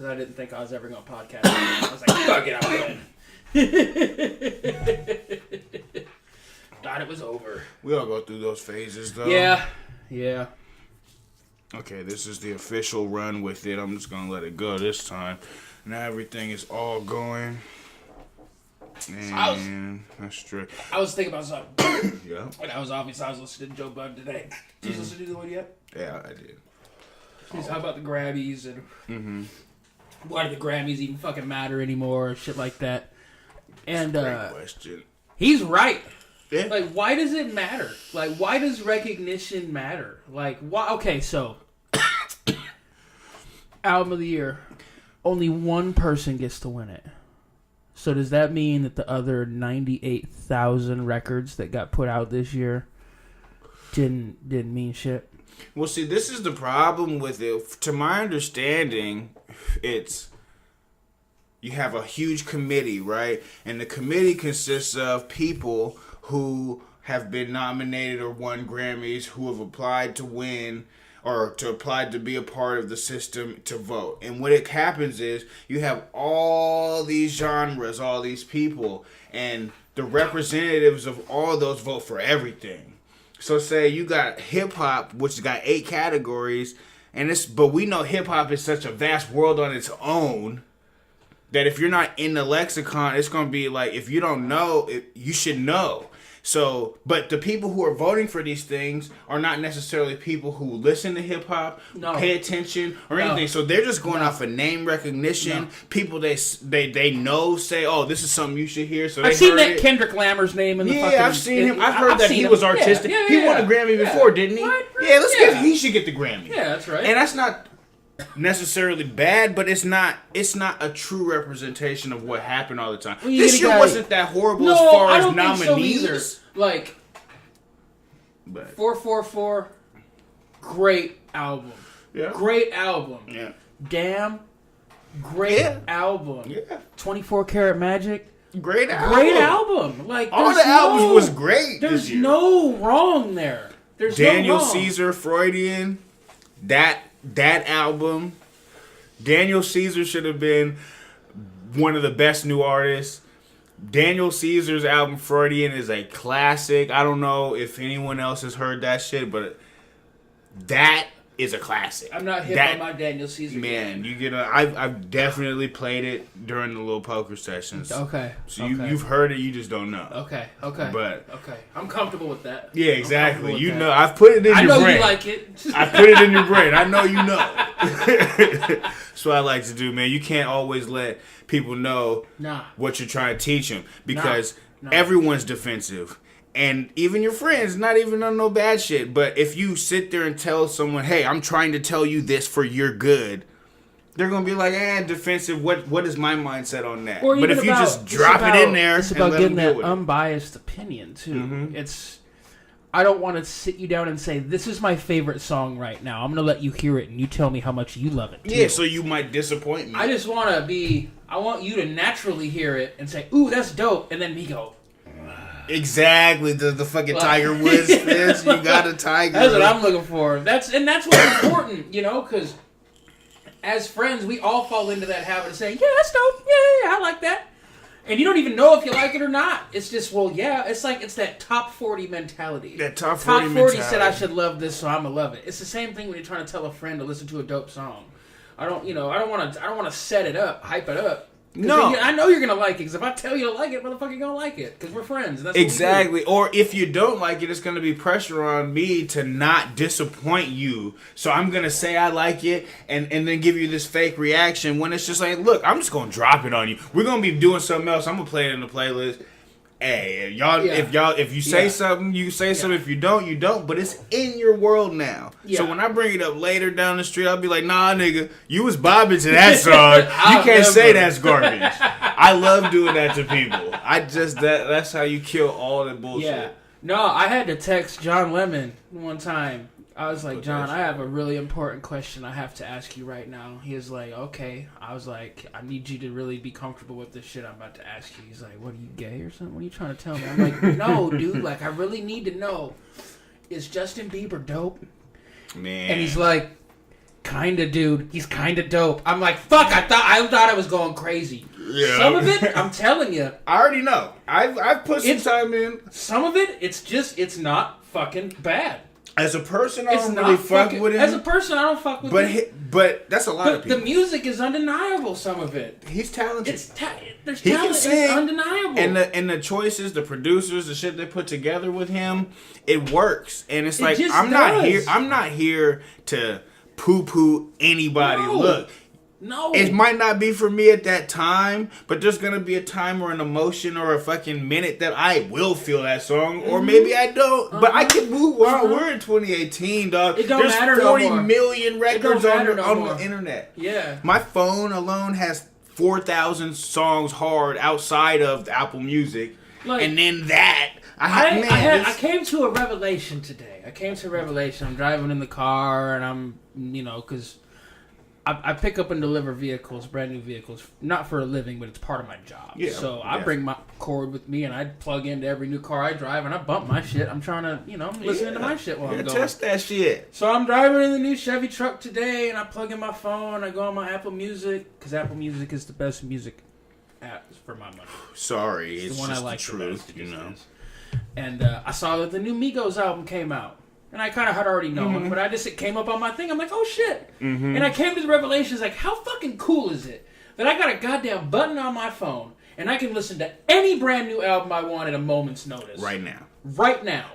I didn't think I was ever going to podcast. I was like, fuck it, I'm in. Thought it was over. We all go through those phases, though. Yeah. Okay, this is the official run with it. I'm just going to let it go this time. Now everything is all going. And that's true. I was thinking about something. Yeah. And I was listening to Joe Budden today. Did you listen to the one yet? Yeah, I did. He's talking about the Grammys and why do the Grammys even fucking matter anymore, shit like that. And great question. He's right. Yeah. Like, why does it matter? Like, why does recognition matter? Like, why? Okay, so album of the year, only one person gets to win it. So does that mean that the other 98,000 records that got put out this year didn't mean shit? Well, see, this is the problem with it. To my understanding, it's you have a huge committee, right? And the committee consists of people who have been nominated or won Grammys, who have applied to win or to apply to be a part of the system to vote. And what it happens is you have all these genres, all these people, and the representatives of all those vote for everything. So say you got hip hop, which has got 8 categories, but we know hip hop is such a vast world on its own that if you're not in the lexicon, it's going to be like, if you don't know, you should know. So, but the people who are voting for these things are not necessarily people who listen to hip hop, pay attention, or anything. So they're just going off of name recognition. People they know say, "Oh, this is something you should hear." So I've seen that Kendrick Lamar's name in the fucking. Yeah, I've seen him. I've heard that he was artistic. Yeah. He won a Grammy before, didn't he? Right. He should get the Grammy. Yeah, that's right. And that's not necessarily bad, but it's not a true representation of what happened all the time. Well, this year wasn't that horrible as far as nominees. So like, 444, great album. Yeah. Great album. Yeah. Damn, great album. Yeah. 24 Karat Magic. Great album. Great album. Like, all the albums was great. There's no wrong there. There's Daniel no wrong. Caesar, Freudian, that album. Daniel Caesar should have been one of the best new artists. Daniel Caesar's album Freudian is a classic. I don't know if anyone else has heard that shit, but that is a classic. I'm not hip on my Daniel Caesar. Man, you get I've definitely played it during the little poker sessions. Okay. So you've heard it, you just don't know. Okay. But I'm comfortable with that. Yeah, exactly. You know, I've put it in your brain. I know you like it. I put it in your brain. I know you know. That's what I like to do, man. You can't always let people know what you're trying to teach them because everyone's defensive. And even your friends, not even on no bad shit. But if you sit there and tell someone, hey, I'm trying to tell you this for your good, they're going to be like, defensive. What is my mindset on that? But if you just drop it in there, it's about getting that unbiased opinion, too. Mm-hmm. I don't want to sit you down and say, this is my favorite song right now. I'm going to let you hear it and you tell me how much you love it, too. Yeah, so you might disappoint me. I just want I want you to naturally hear it and say, ooh, that's dope. And then me go, exactly, the fucking Tiger Woods fist. You got a tiger. That's what I'm looking for. That's what's important, because as friends, we all fall into that habit of saying, yeah, that's dope. Yeah, I like that. And you don't even know if you like it or not. It's just, it's like it's that top 40 mentality. That top 40 mentality. Said I should love this, so I'm gonna love it. It's the same thing when you're trying to tell a friend to listen to a dope song. I don't want to set it up, hype it up. No, I know you're gonna like it because if I tell you to like it, motherfucker, you're gonna like it because we're friends. And that's exactly. Or if you don't like it, it's gonna be pressure on me to not disappoint you. So I'm gonna say I like it and then give you this fake reaction when it's just like, look, I'm just gonna drop it on you. We're gonna be doing something else. I'm gonna play it in the playlist. Hey, if you say something, you say something. If you don't, you don't. But it's in your world now. Yeah. So when I bring it up later down the street, I'll be like, nah, nigga, you was bobbing to that song. You can't say that's garbage. I love doing that to people. That's how you kill all that bullshit. Yeah. No, I had to text John Lemon one time. I was like, John, I have a really important question I have to ask you right now. He was like, okay. I was like, I need you to really be comfortable with this shit I'm about to ask you. He's like, what, are you gay or something? What are you trying to tell me? I'm like, no, dude. Like, I really need to know, is Justin Bieber dope? Man. And he's like, kinda, dude. He's kinda dope. I'm like, fuck. I thought I was going crazy. Yeah. Some of it, I'm telling you. I already know. I've put some time in. Some of it, it's not fucking bad. As a person, I don't really fuck with him. As a person, I don't fuck with him. But that's a lot of people. The music is undeniable, some of it. He's talented. There's talent, sing, it's undeniable. And the choices, the producers, the shit they put together with him, it works. And it's like, I'm not here to poo-poo anybody. No. Look. No. It might not be for me at that time, but there's going to be a time or an emotion or a fucking minute that I will feel that song, or maybe I don't. But I can move on. We're in 2018, dog. It don't matter no more. There's 40 million records on the internet. Yeah. My phone alone has 4,000 songs hard outside of Apple Music. Like, and then that. I came to a revelation today. I'm driving in the car, and I'm, because I pick up and deliver vehicles, brand new vehicles, not for a living, but it's part of my job. Yeah, so I bring my cord with me, and I plug into every new car I drive, and I bump my shit. I'm trying to, I'm listening to my shit while I'm going. Test that shit. So I'm driving in the new Chevy truck today, and I plug in my phone, I go on my Apple Music, because Apple Music is the best music app for my money. Sorry, it's the one just I like the truth, And I saw that the new Migos album came out. And I kind of had already known, but it came up on my thing. I'm like, oh shit. And I came to the revelation, like, how fucking cool is it that I got a goddamn button on my phone and I can listen to any brand new album I want at a moment's notice. Right now.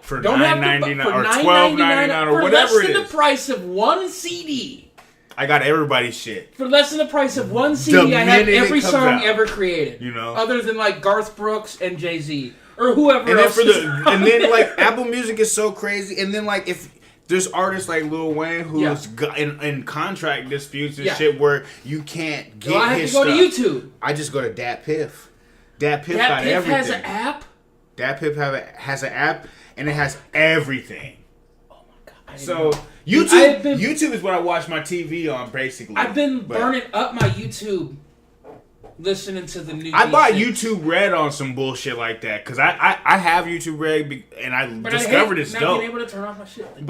For $9.99 or $12.99 or whatever it is. For less than the price of one CD. I got everybody's shit. For less than the price of one CD, I have every song ever created. Other than like Garth Brooks and Jay-Z. Or whoever and else. And then like Apple Music is so crazy. And then like if there's artists like Lil Wayne who's in contract disputes and shit where you can't get his stuff. I have to go to YouTube. I just go to Dat Piff. Dat Piff got everything. Dat Piff has an app? Dat Piff has an app and it has everything. Oh my god. So YouTube is what I watch my TV on basically. I've been burning up my YouTube listening to the new. I bought YouTube Red on some bullshit like that because I have YouTube Red and I discovered it's dope. Not being able to turn off my shit.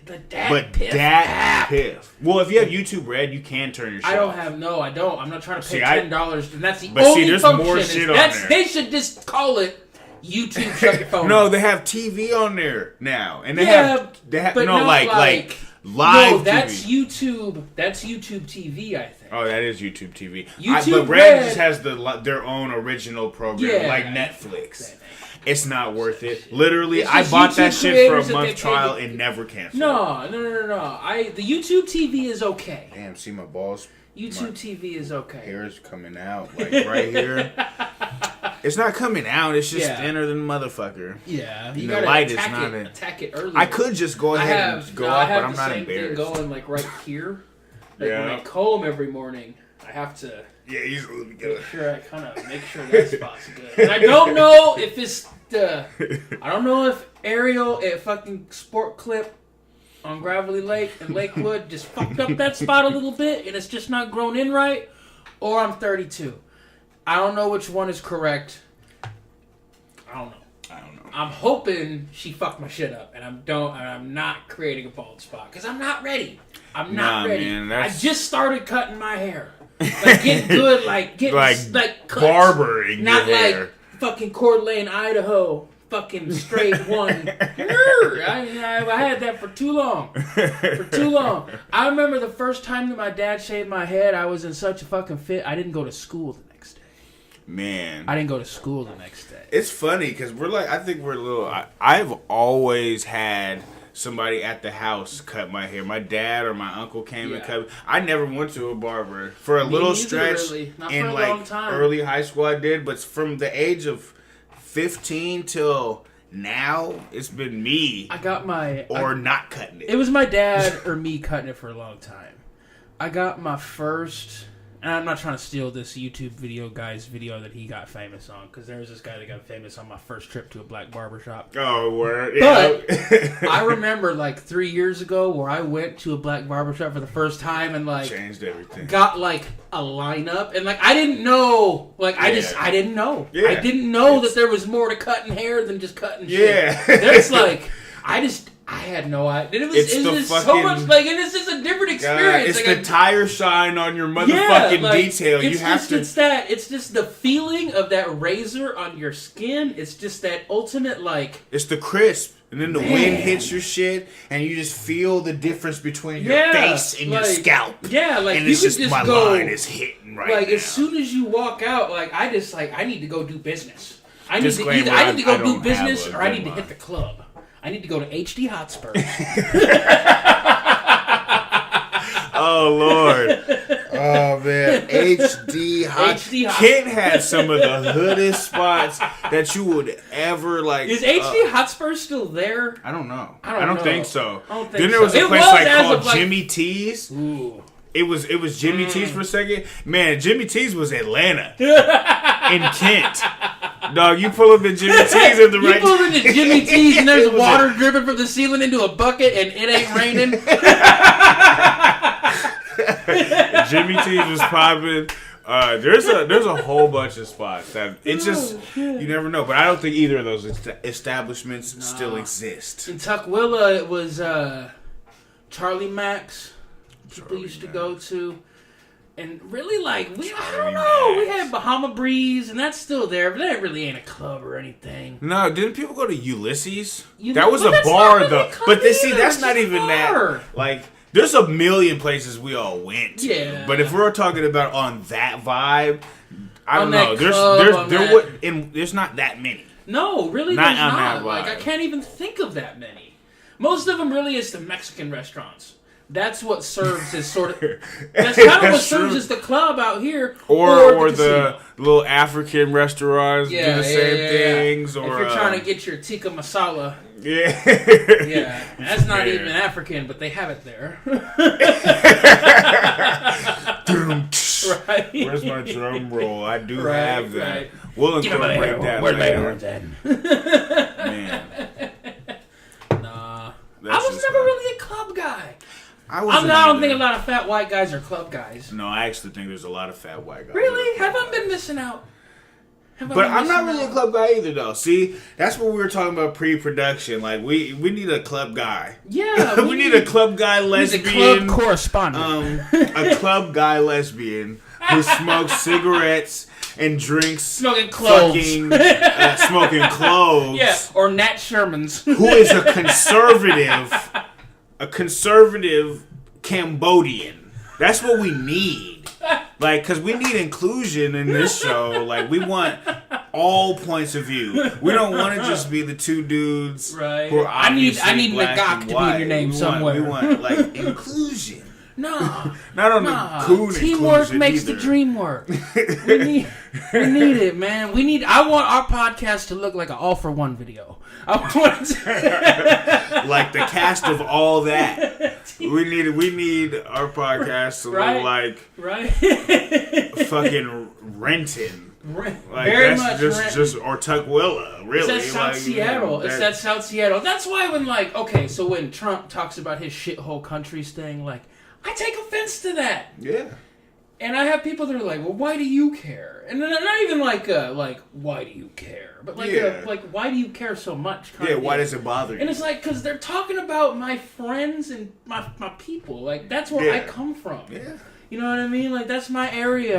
The Dat Piff. Well, if you have YouTube Red, you can turn your shit off. I don't. I'm not trying to pay $10, and that's the only there's function. More shit on there. They should just call it YouTube. Shut your phone. No, they have TV on there now, and they have live. No, that's TV. That's YouTube TV, I think. Oh, that is YouTube TV. YouTube but Red just has their own original program, like Netflix. It's not worth it. Literally, I bought that shit for a month trial and never canceled. No. The YouTube TV is okay. Damn, see my balls. YouTube TV is okay. Hair is coming out, like right here. It's not coming out. It's just thinner than mother-fucker. Yeah, you the light is not attack it early. I could just go ahead and go up, but I'm not embarrassed. Thing going like right here. Like when I comb every morning, I have to. Yeah, easily make sure that spot's good. And I don't know if it's I don't know if Ariel at fucking Sport Clip on Gravelly Lake in Lakewood just fucked up that spot a little bit and it's just not grown in right, or I'm 32. I don't know which one is correct. I don't know. I'm hoping she fucked my shit up and I'm not creating a bald spot because I'm not ready. I'm not ready. Man, I just started cutting my hair. Like getting good, like cuts. Barbering not your like hair. Fucking Coeur d'Alene, Idaho, fucking straight one. I had that for too long. I remember the first time that my dad shaved my head, I was in such a fucking fit. I didn't go to school the next day. Man, I didn't go to school the next day. It's funny because I've always had somebody at the house cut my hair. My dad or my uncle came and cut. I never went to a barber for a little stretch in like early high school. I did, but from the age of 15 till now, it's been me. Not cutting it. It was my dad or me cutting it for a long time. I got my first. And I'm not trying to steal this YouTube video that he got famous on, because there was this guy that got famous on my first trip to a black barbershop. Oh, word. Yeah. But I remember like 3 years ago where I went to a black barbershop for the first time and like changed everything. Got like a lineup and like I didn't know. Like I didn't know. Yeah. I didn't know that there was more to cutting hair than just cutting shit. Yeah. There's like I had no idea. It was fucking, so much like, and it's just a different experience. It's like the tire shine on your motherfucking detail. You have to. It's just the feeling of that razor on your skin. It's just that ultimate like. It's the crisp, and then the wind hits your shit, and you just feel the difference between your face and your scalp. Yeah, like and you it's could just my go. line is hitting right like now. as soon as you walk out, like I need to go do business. I need to Disclaimer, go do business, or I need to hit the club. I need to go to HD Hotspur. Oh, Lord. Oh, man. HD Hotspur. Kent had some of the hoodest spots that you would ever, like... Is HD Hotspur still there? I don't know. I don't think so. Then there was a place called Jimmy T's. Ooh. It was Jimmy T's for a second. Man, Jimmy T's was Atlanta. In Kent. Dog, you pull up at Jimmy T's at the right... You pull into Jimmy T's and there's water dripping from the ceiling into a bucket and it ain't raining. Jimmy T's was popping. There's a whole bunch of spots that it's just you never know. But I don't think either of those establishments still exist. In Tukwila, it was Charlie Max. People used to go to. And really, like, I don't know. We had Bahama Breeze, and that's still there, but that really ain't a club or anything. No, didn't people go to Ulysses? That was a bar, really though. But that's not even that. Like, there's a million places we all went. Yeah. But if we're talking about on that vibe, I don't know. There's not that many. No, really, not there's on not. That vibe. Like, I can't even think of that many. Most of them really is the Mexican restaurants. That's what serves as sort of. That's kind of what serves as the club out here, or the little African restaurants do the same things. Or if you're trying to get your tikka masala, yeah, that's not even African, but they have it there. Right? Where's my drum roll? I do have that. Right. We'll incorporate that later. Then. Man, nah, I was never really a club guy. I don't think a lot of fat white guys are club guys. No, I actually think there's a lot of fat white guys. Really? Have I been missing out? But I'm not really a club guy either, though. See, that's what we were talking about pre-production. Like, we need a club guy. Yeah. we need a club guy lesbian. We need a club correspondent. A club guy lesbian who smokes cigarettes and drinks... Smoking cloves. Smoking cloves. Yeah, or Nat Sherman's. Who is a conservative Cambodian. That's what we need. Like, because we need inclusion in this show. Like, we want all points of view. We don't want to just be the two dudes who are obviously I need black Nagak and to white. be in your name somewhere. We want, like, inclusion. No. Not on the coon teamwork makes either. the dream work. We need it, man. I want our podcast to look like an all for one video. I want like the cast of all that. We need our podcast to look like fucking Renton. Like, very that's much just or Tukwila, really. It's that South Seattle. It's that South Seattle. That's why when Trump talks about his shithole countries thing, like, I take offense to that. Yeah. And I have people that are like, well, why do you care? And then not even like, why do you care? But why do you care so much? Why does it bother you? And it's like, because they're talking about my friends and my people. Like, that's where I come from. Yeah. You know what I mean? Like, that's my area.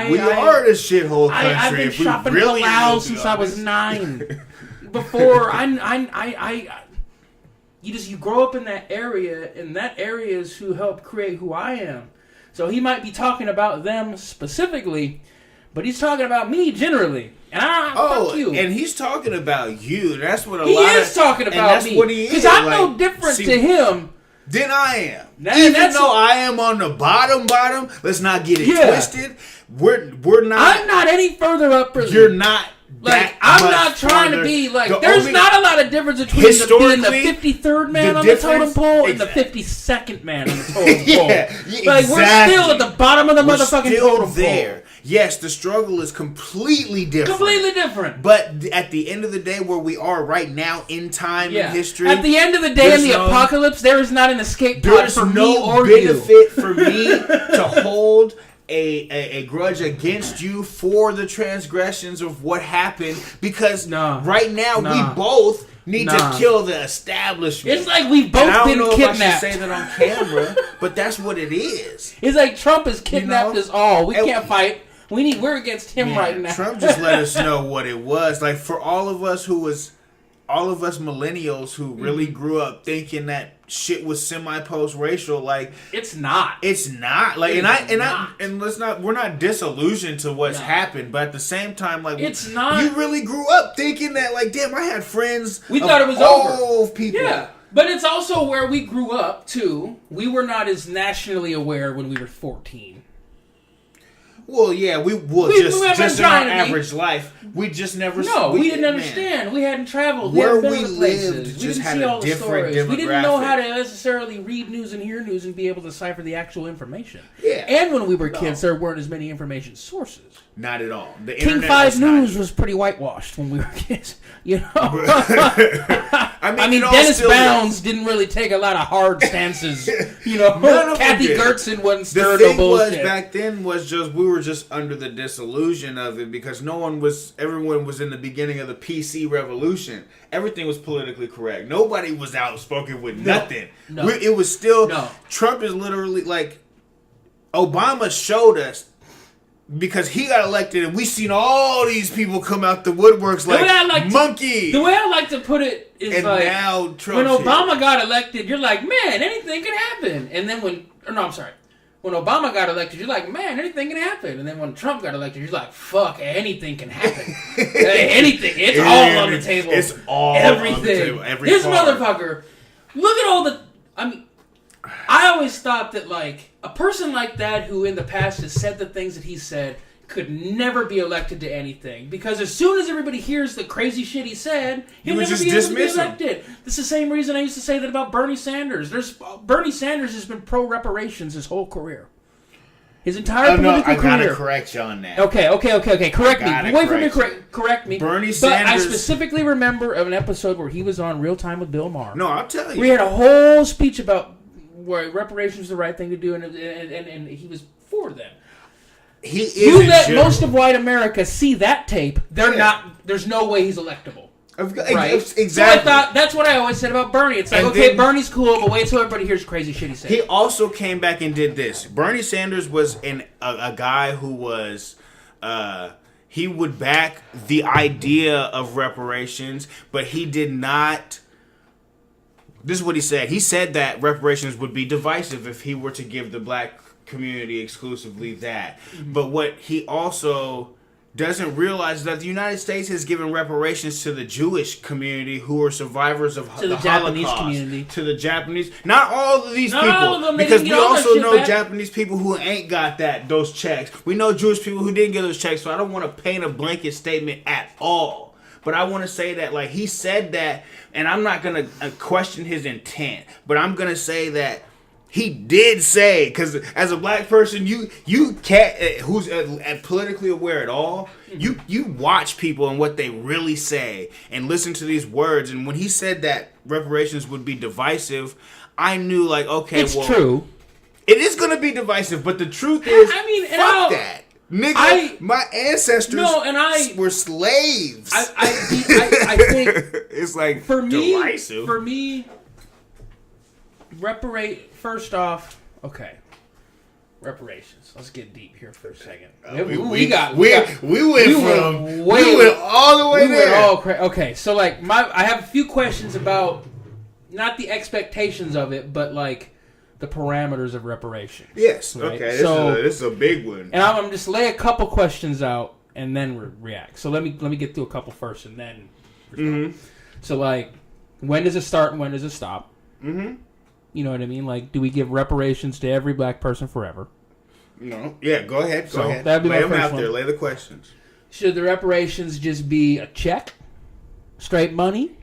We are this shithole country. I've been shopping really Palau since I was 9. Before, you grow up in that area, and that area is who helped create who I am. So he might be talking about them specifically, but he's talking about me generally. And fuck you. And he's talking about you. That's what he is talking about me. Because I'm no different to him than I am. Even though I am on the bottom, let's not get it twisted. We're not. I'm not any further up. You're not. Like, I'm not trying to be like. There's not a lot of difference between being the 53rd man on the totem pole and the 52nd man on the totem pole. Like, we're still at the bottom of the motherfucking totem pole. Yes, the struggle is completely different. But at the end of the day, where we are right now in time in history, at the end of the day in the apocalypse, there is not an escape pod for me or you. There's no benefit for me to hold a grudge against you for the transgressions of what happened, because right now we both need to kill the establishment. It's like we've both been kidnapped. I don't know if I should say that on camera, but that's what it is. It's like Trump has kidnapped us all. We can't fight. We're against him right now. Trump just let us know what it was. Like, for all of us millennials who really grew up thinking that shit was semi-post-racial, like, it's not. Like, we're not disillusioned to what's happened, but at the same time, like, it's not. You really grew up thinking that, like, damn, I had friends. We thought it was over. All people. Yeah. But it's also where we grew up too. We were not as nationally aware when we were 14. Well, yeah, we just in our average life, we just never. No, we didn't understand. We hadn't traveled. Where we lived places. just we had didn't see a all the different stories. demographic. We didn't know how to necessarily read news and hear news and be able to decipher the actual information. Yeah. And when we were kids, there weren't as many information sources. Not at all. The King 5 News was pretty whitewashed when we were kids. You know, I mean Dennis Bounds didn't really take a lot of hard stances. You know, Kathy Gertson wasn't stirring no bullshit. The thing was back then was just we were just under the disillusion of it because everyone was in the beginning of the PC revolution. Everything was politically correct. Nobody was outspoken with nothing. No. It was still Trump is literally like Obama showed us. Because he got elected and we seen all these people come out the woodworks like monkey. The way I like to put it is and like now when Obama got elected, you're like, man, anything can happen. And then when Obama got elected, you're like, man, anything can happen. And then when Trump got elected, you're like, fuck, anything can happen. Anything. It's all on the table. It's all everything. On the table. This motherfucker, look at all the... I mean, I always thought that, like, a person like that who in the past has said the things that he said could never be elected to anything. Because as soon as everybody hears the crazy shit he said, he'll never be able to be elected. That's the same reason I used to say that about Bernie Sanders. Bernie Sanders has been pro-reparations his whole career. His entire political career. I gotta correct you on that. Okay. Correct me. Wait for me to correct me. Bernie Sanders. But I specifically remember of an episode where he was on Real Time with Bill Maher. No, I'll tell you. We had a whole speech about where reparations is the right thing to do, and he was for them. You let most of white America see that tape. There's no way he's electable. Right? Exactly. So I thought that's what I always said about Bernie. It's like, okay, Bernie's cool, but wait till everybody hears crazy shit he said. He also came back and did this. Bernie Sanders was a guy who was he would back the idea of reparations, but he did not. This is what he said. He said that reparations would be divisive if he were to give the black community exclusively that. Mm-hmm. But what he also doesn't realize is that the United States has given reparations to the Jewish community who are survivors of the Japanese Holocaust. Community. To the Japanese. Not all of these people. All of them, because we also know back. Japanese people who ain't got those checks. We know Jewish people who didn't get those checks, so I don't want to paint a blanket statement at all. But I want to say that, like, he said that, and I'm not going to question his intent, but I'm going to say that he did say, because as a black person, you can't, who's politically aware at all, you watch people and what they really say and listen to these words. And when he said that reparations would be divisive, I knew, like, okay, it's true. It is going to be divisive, but the truth is, fuck that. Nigga, my ancestors were slaves. I think it's like for divisive. me, first off, okay. Reparations. Let's get deep here for a second. We went all the way there. Okay, so like I have a few questions about not the expectations of it, but like the parameters of reparations. Yes. Right? Okay. This is a big one. And I'm just lay a couple questions out and then react. So let me get through a couple first and then. Mm-hmm. So like, when does it start and when does it stop? Mm-hmm. You know what I mean? Like, do we give reparations to every black person forever? No. Yeah. Go ahead. Go ahead. That'd be lay my them first out one. there. Lay the questions. Should the reparations just be a check, straight money,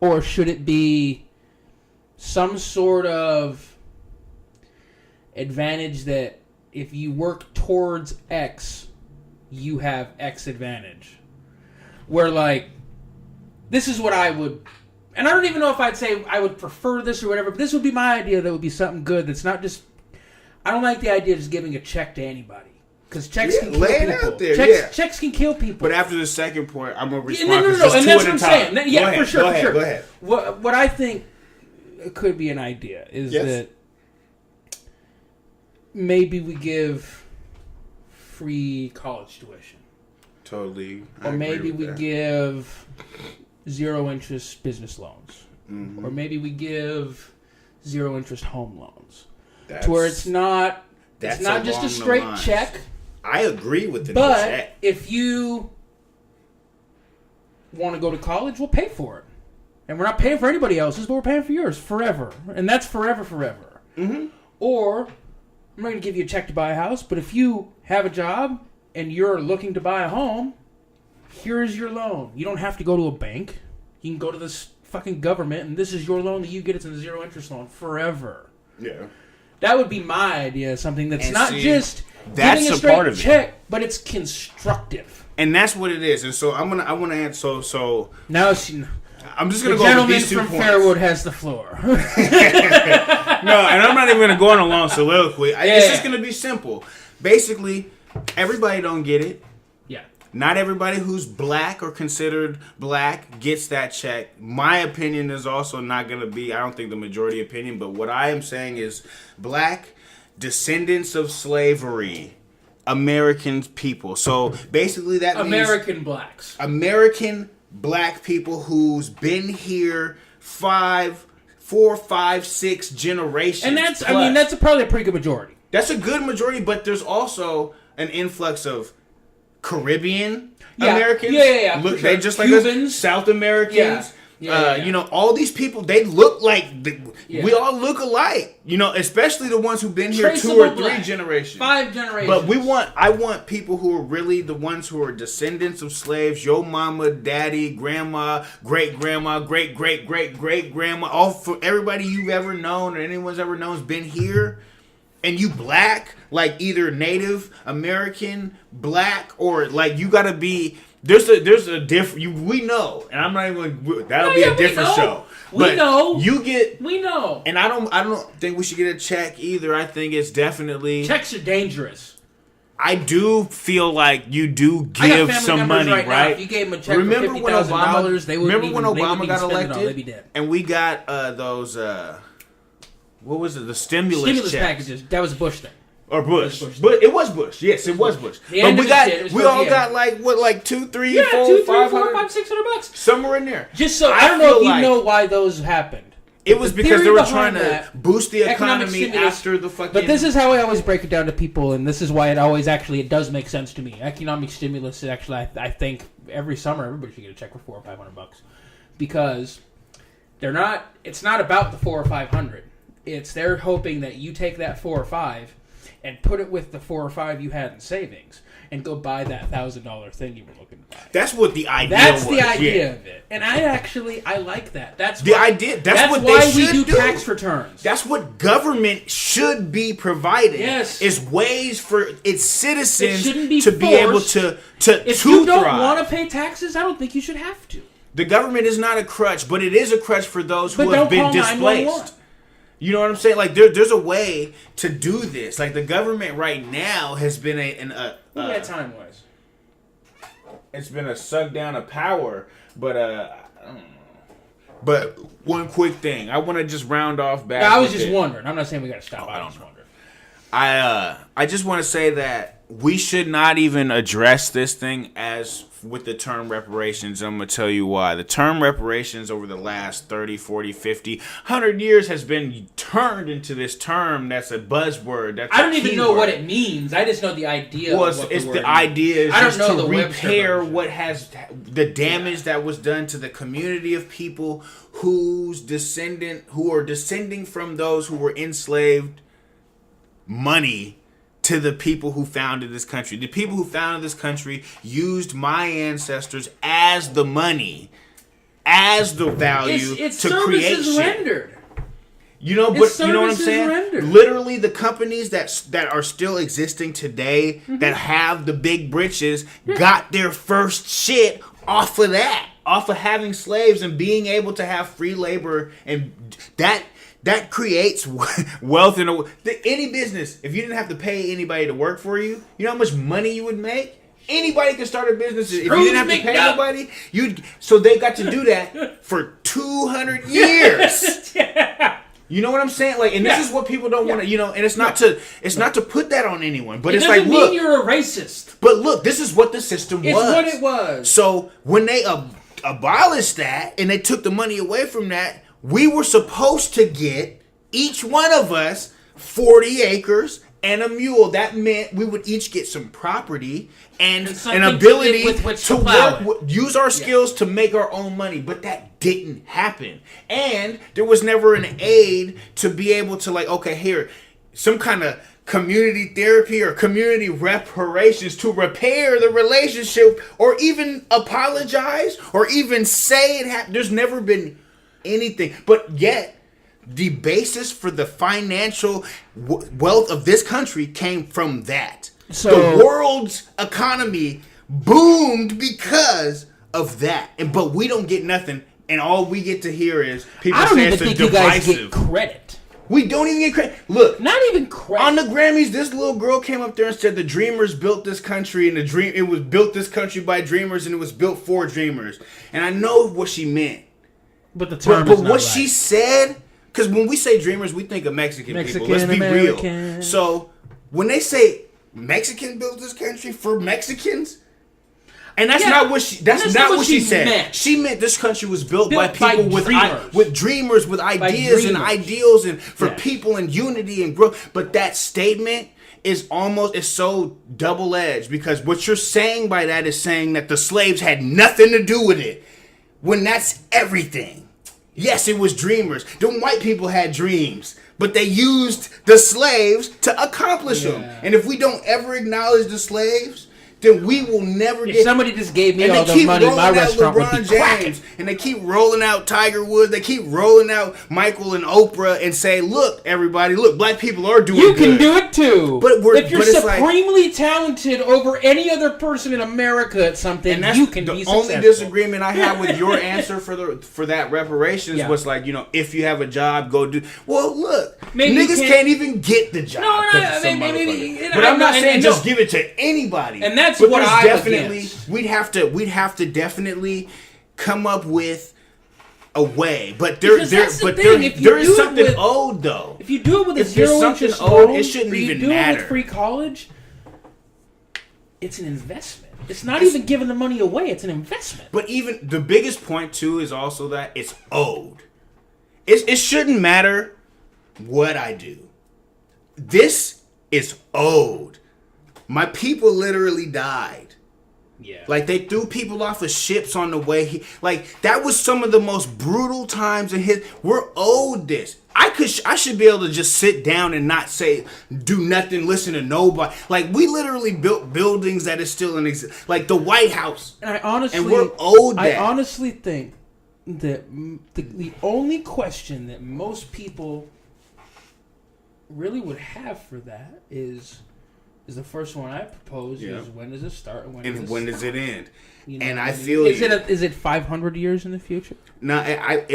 or should it be some sort of advantage that if you work towards X, you have X advantage? Where, like, this is what I would, and I don't even know if I'd say I would prefer this or whatever, but this would be my idea that would be something good that's not just, I don't like the idea of just giving a check to anybody. Because checks can kill lay it people. out there, Checks can kill people. But after the second point, I'm gonna respond. No, and that's what I'm saying. Yeah, for sure. Go ahead. What I think could be an idea is that maybe we give free college tuition. Totally. Or maybe we give zero interest business loans. Mm-hmm. Or maybe we give zero interest home loans. To where it's not just a straight check. I agree with the but if you want to go to college, we'll pay for it. And we're not paying for anybody else's, but we're paying for yours forever. And that's forever. Mm-hmm. Or I'm not going to give you a check to buy a house, but if you have a job and you're looking to buy a home, here's your loan. You don't have to go to a bank. You can go to this fucking government, and this is your loan that you get. It's a zero interest loan forever. Yeah. That would be my idea, something that's just giving a straight check, but it's constructive. And that's what it is. And so I want to answer. So now I'm just going to go with these 2 points. The gentleman from Fairwood has the floor. No, and I'm not even going to go on a long soliloquy. It's just going to be simple. Basically, everybody don't get it. Yeah. Not everybody who's black or considered black gets that check. My opinion is also not going to be, I don't think the majority opinion, but what I am saying is black descendants of slavery, American people. So basically that means American blacks. American black people who's been here 4, 5, 6 generations. And that's probably a pretty good majority. That's a good majority, but there's also an influx of Caribbean Americans. Yeah. Look, they just like Cubans, us, South Americans. You know, all these people, they look like we all look alike. You know, especially the ones who've been here 2 or 3 generations, 5 generations. But I want people who are really the ones who are descendants of slaves. Your mama, daddy, grandma, great grandma, great great great great grandma, all for everybody you've ever known or anyone's ever known has been here. And you black, like either Native American, black, or like you gotta be. There's a different. We know, and I'm not even. That'll be a different show. We know. We know. And I don't think we should get a check either. I think it's definitely checks are dangerous. I do feel like you do give some money, right? Now, if you gave them a check for $50,000, they wouldn't remember when Obama got elected, they'd be dead. And we got those. What was it? The stimulus packages. That was a Bush thing. Or Bush. But it was Bush. Yes, it was Bush. But we all got like what, like 2, 3, 4, 500, $600 somewhere in there. Just so I don't know if you know why those happened. It was because they were trying to boost the economy after the fucking. But this is how I always break it down to people, and this is why it does make sense to me. Economic stimulus is actually, I think, every summer everybody should get a check for $400 or $500 because it's not about the 400 or 500. They're hoping that you take that 4 or 5 and put it with the 4 or 5 you had in savings and go buy that $1,000 thing you were looking to buy. That's what the idea was. That's the idea of it. And I like that. That's the idea. That's what why they should we do tax returns. That's what government should be providing. Yes. Is ways for its citizens to be able to if you don't want to pay taxes, I don't think you should have to. The government is not a crutch, but it is a crutch for those who have been displaced. You know what I'm saying? Like there's a way to do this. Like the government right now has been time was. It's been a suck down of power, but I don't know. But one quick thing, I want to just round off back. I was just wondering. I'm not saying we got to stop. I was wondering. I just want to say that we should not even address this thing as with the term reparations. I'm going to tell you why. The term reparations over the last 30, 40, 50, 100 years has been turned into this term that's a buzzword. I don't even know what it means. I just know the idea. Well, the idea is just to repair what has the damage that was done to the community of people who are descending from those who were enslaved money to the people who founded this country. The people who founded this country used my ancestors as the money, as the value to create shit. Rendered. You know, but you know what I'm saying? Rendered. Literally, the companies that are still existing today that have the big britches got their first shit off of that, off of having slaves and being able to have free labor, and that creates wealth in any business. If you didn't have to pay anybody to work for you, you know how much money you would make? Anybody can start a business. If you didn't have to pay nobody, so they got to do that for 200 years. Yeah. You know what I'm saying? Like, and this is what people don't want to, and it's not to put that on anyone, but it's like, look, you're a racist. But look, this is what the system was. It's what it was. So when they abolished that and they took the money away from that, we were supposed to get, each one of us, 40 acres and a mule. That meant we would each get some property and an ability to use our skills to make our own money. But that didn't happen. And there was never an aid to be able to, like, okay, here, some kind of community therapy or community reparations to repair the relationship or even apologize or even say it happened. There's never been anything. But yet, the basis for the financial wealth of this country came from that. So the world's economy boomed because of that. But we don't get nothing. And all we get to hear is people saying it's divisive. You guys get credit. We don't even get credit. Look, not even credit. On the Grammys, this little girl came up there and said the Dreamers built this country, and it was built this country by Dreamers, and it was built for Dreamers. And I know what she meant. But the term is not what she said, because when we say Dreamers, we think of Mexican people. Let's be real. So when they say Mexican built this country for Mexicans, and that's not what she. That's not what she said. Meant. She meant this country was built by people with dreamers, with ideas and ideals, and for people and unity and growth. But that statement is so double edged, because what you're saying by that is saying that the slaves had nothing to do with it, when that's everything. Yes, it was dreamers. The white people had dreams, but they used the slaves to accomplish them. And if we don't ever acknowledge the slaves, then we will never get. If somebody just gave me all the money, my restaurant would be cracking. And they keep rolling out Tiger Woods. They keep rolling out Michael and Oprah and say, "Look, everybody, look, black people are doing. You can do it too. But if you're supremely talented over any other person in America at something, you can be successful." The only disagreement I have with your answer for that reparations was like, if you have a job, go do. Well, look, niggas can't even get the job. But I'm not saying just give it to anybody. And that's what I definitely we'd have to definitely come up with a way. But there is something owed though. If you do it with a zero interest loan, it shouldn't even matter. You do it with free college, it's an investment. It's not even giving the money away, it's an investment. But even the biggest point too is also that it's owed. It shouldn't matter what I do. This is owed. My people literally died. Yeah. Like, they threw people off of ships on the way. That was some of the most brutal times in we're owed this. I should be able to just sit down and not do nothing, listen to nobody. Like, we literally built buildings that is still in existence. Like the White House. And we're owed that. I honestly think that the only question that most people really would have for that is the first one I propose is, when does it start and when does it end? And I feel is it 500 years in the future? No,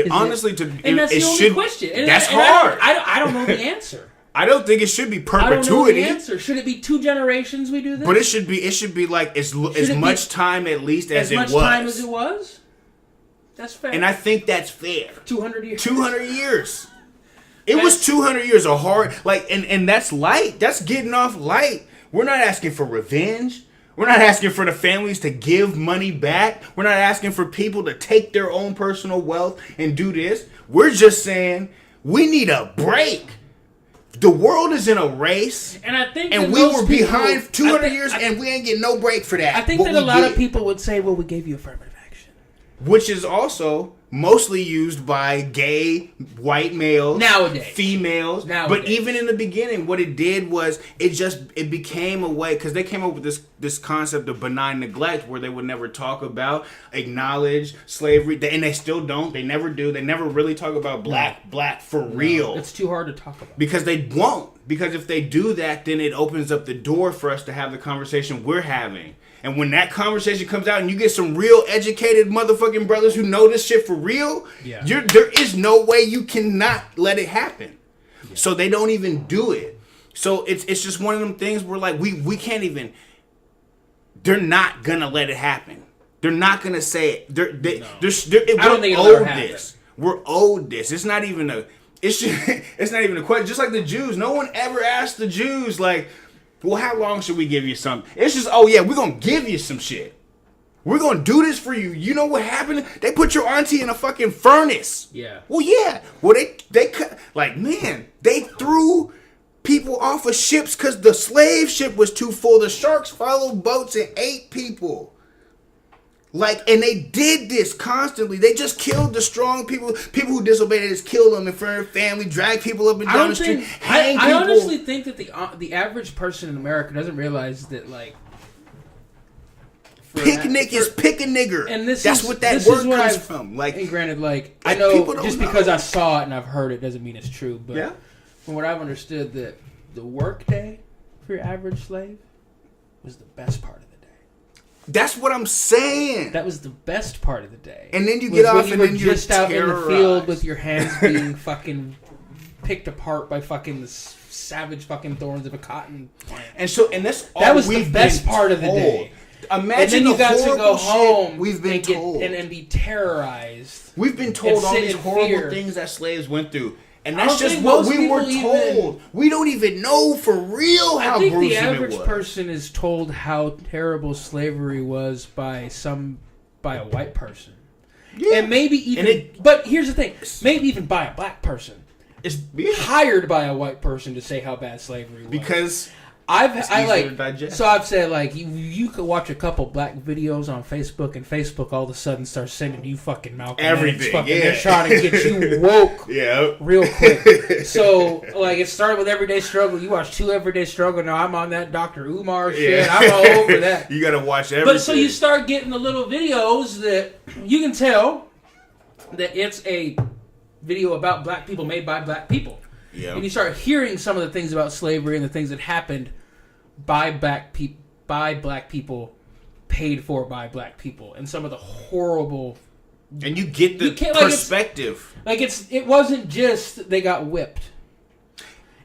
honestly, that's the only question. And that's hard. I don't know the answer. I don't think it should be perpetuity. I don't know the answer. Should it be 2 generations we do this? But it should be like as much time at least as it was. As much time as it was? That's fair. And I think that's fair. 200 years. 200 years. It was 200 years of hard, and that's light. That's getting off light. We're not asking for revenge. We're not asking for the families to give money back. We're not asking for people to take their own personal wealth and do this. We're just saying we need a break. The world is in a race, and I think we were behind 200 years, and we ain't getting no break for that. I think that a lot of people would say, "Well, we gave you affirmative action," which is also mostly used by gay white males nowadays, females. But even in the beginning, what it did was it became a way, because they came up with this concept of benign neglect, where they would never talk about, acknowledge slavery, and they still don't. They never do. They never really talk about black for real. It's too hard to talk about because they won't. Because if they do that, then it opens up the door for us to have the conversation we're having. And when that conversation comes out and you get some real educated motherfucking brothers who know this shit for real, Yeah. there is no way you cannot let it happen. Yeah. So they don't even do it. So it's just one of them things where like we can't even. They're not gonna let it happen. They're not gonna say it. We're owed this. We're owed this. It's not even a. It's not even a question. Just like the Jews, no one ever asked the Jews like, "Well, how long should we give you something?" It's just, "Oh yeah, we're gonna give you some shit. We're gonna do this for you." You know what happened? They put your auntie in a fucking furnace. Yeah. Well, yeah. Well, they cut like man. They threw people off of ships because the slave ship was too full. The sharks followed boats and ate people. Like, and they did this constantly. They just killed the strong people. People who disobeyed, they just killed them in front of their family, drag people up and down the street, hang people. I honestly think that the average person in America doesn't realize that, like, picnic is pick a nigger. And that's what that word comes from. Like, and granted, like, I know just because I saw it and I've heard it doesn't mean it's true. But yeah. From what I've understood, that the work day for your average slave was the best part of the day. That's what I'm saying. That was the best part of the day. And then you get off and then you're just out in the field with your hands being fucking picked apart by fucking the savage fucking thorns of a cotton plant. And that's all that was the best part of the day. Imagine and then you got to go home we've been told and be terrorized. We've been told all these horrible things that slaves went through. And that's just what we were told. We don't even know for real how gruesome it was. I think the average person is told how terrible slavery was by a white person. Yeah. And maybe even... but here's the thing. Maybe even by a black person. It's hired by a white person to say how bad slavery was. Because... I've said, like, you could watch a couple black videos on Facebook, and Facebook all of a sudden starts sending you fucking Malcolm everything. They're trying to get you woke real quick. So, like, it started with Everyday Struggle. You watch 2 Everyday Struggle. Now I'm on that Dr. Umar shit. I'm all over that. You gotta watch everything. But so you start getting the little videos that you can tell that it's a video about black people made by black people. Yeah. And you start hearing some of the things about slavery and the things that happened by black people, paid for by black people, and some of the horrible. And you get the perspective. It wasn't just they got whipped.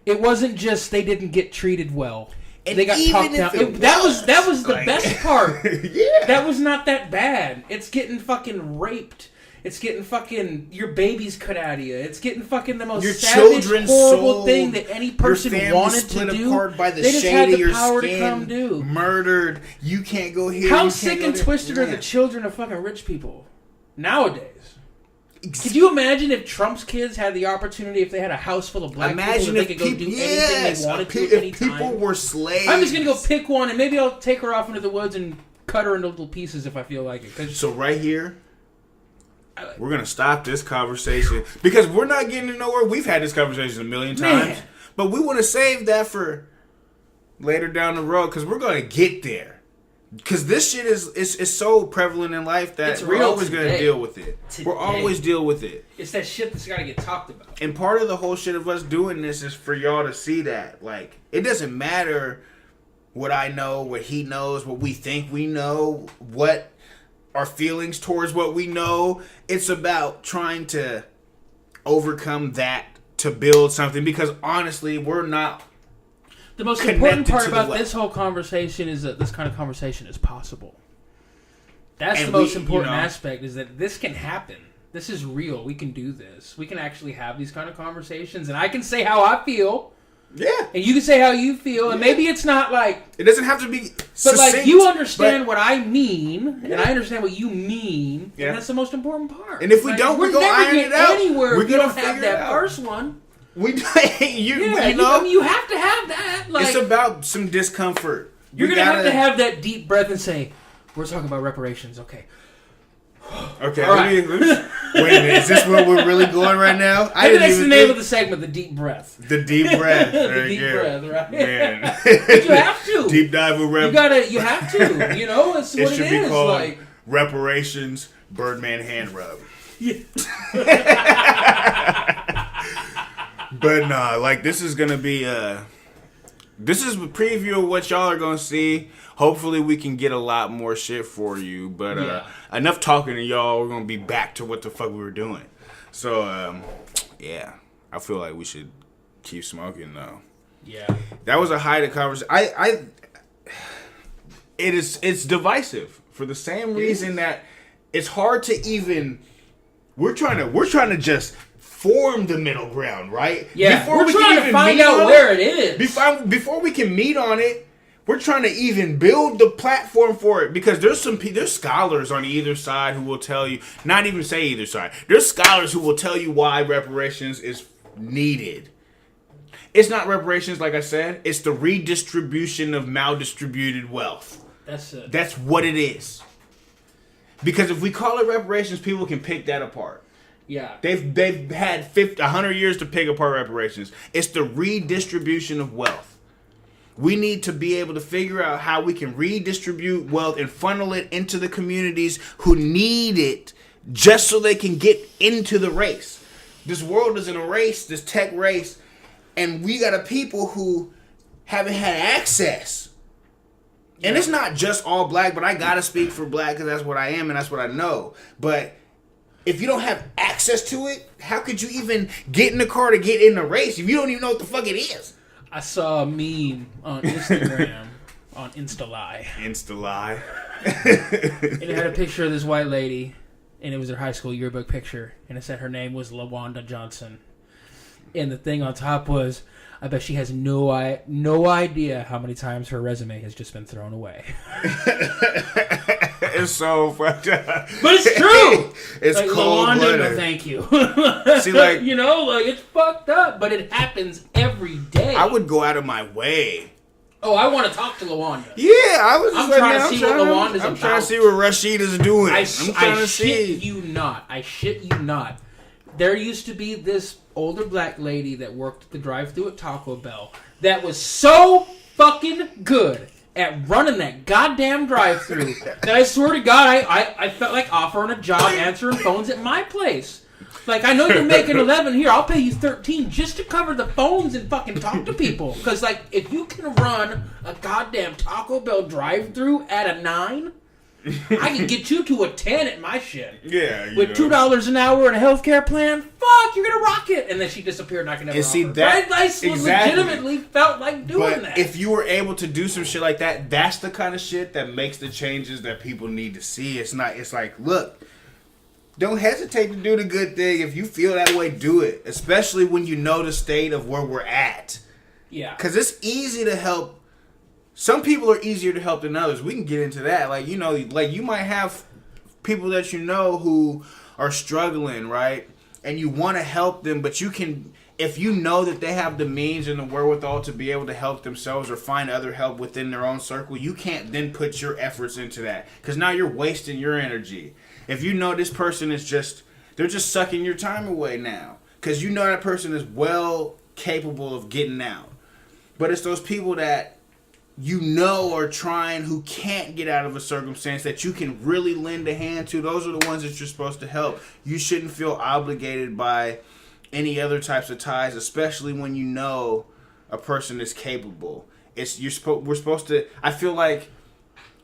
It wasn't just they didn't get treated well. And they got talked down. That was the best part. Yeah. That was not that bad. It's getting fucking raped. It's getting fucking your babies cut out of you. It's getting fucking the most savage, horrible thing that any person wanted to do. Apart by the they just shade had of your the power skin, to come do. Murdered. You can't go here. How sick and twisted are the children of fucking rich people nowadays? Could you imagine if Trump's kids had the opportunity, if they had a house full of black people, that they could go do anything they wanted to at any time? If people were slaves. I'm just going to go pick one, and maybe I'll take her off into the woods and cut her into little pieces if I feel like it. So right here, we're going to stop this conversation because we're not getting nowhere. We've had this conversation a million times. But we want to save that for later down the road because we're going to get there. Because this shit is so prevalent in life that we're always going to deal with it. We'll always deal with it. It's that shit that's got to get talked about. And part of the whole shit of us doing this is for y'all to see that. Like, it doesn't matter what I know, what he knows, what we think we know, what our feelings towards what we know. It's about trying to overcome that to build something because honestly, we're not. The most important part about this whole conversation is that this kind of conversation is possible. That's the most important aspect, is that this can happen. This is real. We can do this. We can actually have these kind of conversations, and I can say how I feel. Yeah. And you can say how you feel, and maybe it's not like... It doesn't have to be succinct, but like, you understand what I mean, and I understand what you mean, and that's the most important part. And if we don't, we're going to iron it out. Anywhere we're going to have that first one. You know? I mean, you have to have that. Like, it's about some discomfort. You're going to have that deep breath and say, we're talking about reparations, okay. Okay, right. Wait a minute. Is this where we're really going right now? Maybe that's the name of the segment, the deep breath. The deep breath. The deep breath, right? Man. But you have to. Deep dive with You have to. You know, it's what it is. It should be called like Reparations Birdman Hand Rub. Yeah. But nah, like this is gonna be This is a preview of what y'all are gonna see. Hopefully, we can get a lot more shit for you. But enough talking to y'all. We're gonna be back to what the fuck we were doing. So, yeah, I feel like we should keep smoking though. Yeah, that was a height of conversation. It's divisive for the same reason that it's hard to even. We're trying to just form the middle ground, right? Yeah, we're trying to find out where it is. Before we can meet on it, we're trying to even build the platform for it, because there's scholars on either side who will tell you, not even say either side. There's scholars who will tell you why reparations is needed. It's not reparations, like I said. It's the redistribution of maldistributed wealth. That's it. That's what it is. Because if we call it reparations, people can pick that apart. Yeah. They've had 100 years to pick apart reparations. It's the redistribution of wealth. We need to be able to figure out how we can redistribute wealth and funnel it into the communities who need it, just so they can get into the race. This world is in a race, this tech race, and we got a people who haven't had access. And it's not just all black, but I gotta speak for black because that's what I am and that's what I know. But if you don't have access to it, how could you even get in the car to get in the race if you don't even know what the fuck it is? I saw a meme on Instagram, on Insta-Lie. Insta-Lie. And it had a picture of this white lady, and it was her high school yearbook picture, and it said her name was LaWanda Johnson. And the thing on top was, I bet she has no idea how many times her resume has just been thrown away. It's so fucked up. But it's true. It's like, cold-blooded. No, thank you. See, like, you know, like, it's fucked up, but it happens every day. I would go out of my way. Oh, I want to talk to LaWanda. Yeah, I was just trying to see what LaWanda's about. I'm trying to see what Rashida's doing. I'm trying to see. I shit you not. There used to be this older black lady that worked at the drive-thru at Taco Bell that was so fucking good at running that goddamn drive-thru that I swear to God, I felt like offering a job answering phones at my place. Like, I know you're making 11 here. I'll pay you 13 just to cover the phones and fucking talk to people. Because, like, if you can run a goddamn Taco Bell drive-thru at a 9... I can get you to a 10 at my shit. Yeah, with $2 an hour and a healthcare plan. Fuck, you're gonna rock it. And then she disappeared, and I can never. And see that I legitimately felt like doing that. If you were able to do some shit like that, that's the kind of shit that makes the changes that people need to see. It's not. It's like, look, don't hesitate to do the good thing. If you feel that way, do it. Especially when you know the state of where we're at. Yeah. Because it's easy to help. Some people are easier to help than others. We can get into that. Like, you know, like you might have people that you know who are struggling, right? And you want to help them, but you can, if you know that they have the means and the wherewithal to be able to help themselves or find other help within their own circle, you can't then put your efforts into that. Because now you're wasting your energy. If you know this person is just, they're just sucking your time away now. Because you know that person is well capable of getting out. But it's those people that you know are trying, who can't get out of a circumstance that you can really lend a hand to. Those are the ones that you're supposed to help. You shouldn't feel obligated by any other types of ties, especially when you know a person is capable. We're supposed to. I feel like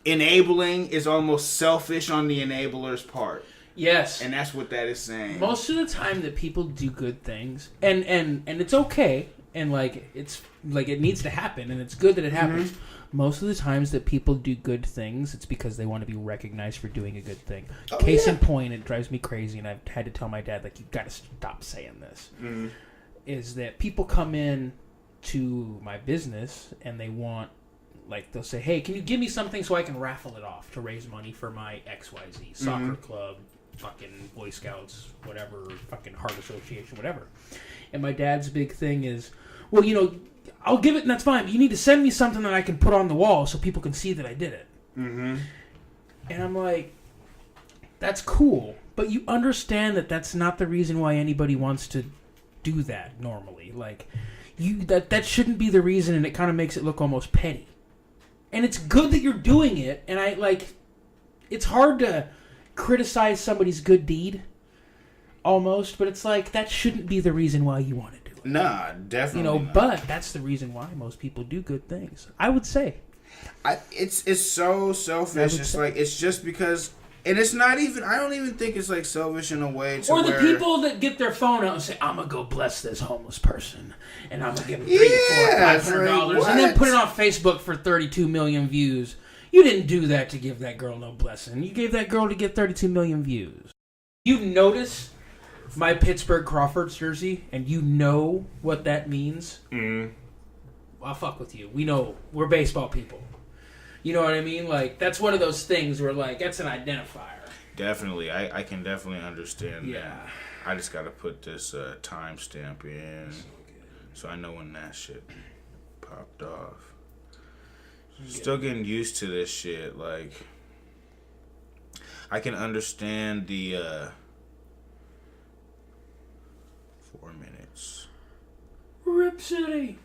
enabling is almost selfish on the enabler's part. Yes, and that's what that is saying. Most of the time that people do good things, and it's okay. And, like, it's, like, it needs to happen, and it's good that it happens. Mm-hmm. Most of the times that people do good things, it's because they want to be recognized for doing a good thing. Case in point, it drives me crazy, and I've had to tell my dad, like, you've got to stop saying this, is that people come in to my business, and they want, like, they'll say, hey, can you give me something so I can raffle it off to raise money for my XYZ, soccer club, fucking Boy Scouts, whatever, fucking Heart Association, whatever. And my dad's big thing is, well, you know, I'll give it and that's fine, but you need to send me something that I can put on the wall so people can see that I did it. Mm-hmm. And I'm like, that's cool, but you understand that that's not the reason why anybody wants to do that normally. Like, that shouldn't be the reason, and it kind of makes it look almost petty. And it's good that you're doing it, and it's hard to criticize somebody's good deed, almost, but it's like, that shouldn't be the reason why you want to do Nah, definitely. Not. But that's the reason why most people do good things. I would say. It's so selfish. It's like it's just because, and it's not even. I don't even think it's like selfish in a way. Or the people that get their phone out and say, "I'm gonna go bless this homeless person, and I'm gonna give them $300, $500, and then put it on Facebook for 32 million views." You didn't do that to give that girl no blessing. You gave that girl to get 32 million views. You notice my Pittsburgh Crawfords jersey, and you know what that means. Mm-hmm. I'll fuck with you. We know we're baseball people. You know what I mean? Like, that's one of those things where, like, that's an identifier. Definitely. I can definitely understand that. I just got to put this timestamp in so I know when that shit popped off. Still getting used to this shit. Like, I can understand the 4 minutes. Rip City.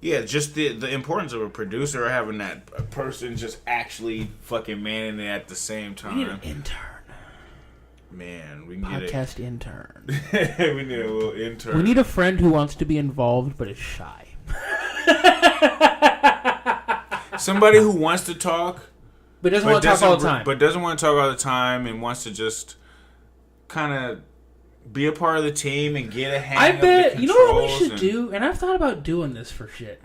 Yeah, just the importance of a producer having that person just actually fucking manning it at the same time. We need an intern. Man, we can podcast intern. We need a little intern. We need a friend who wants to be involved but is shy. Somebody who wants to talk, but doesn't want to talk all the time. But doesn't want to talk all the time and wants to just kind of be a part of the team and get a hang of the controls. You know what we should do? And I've thought about doing this for shit.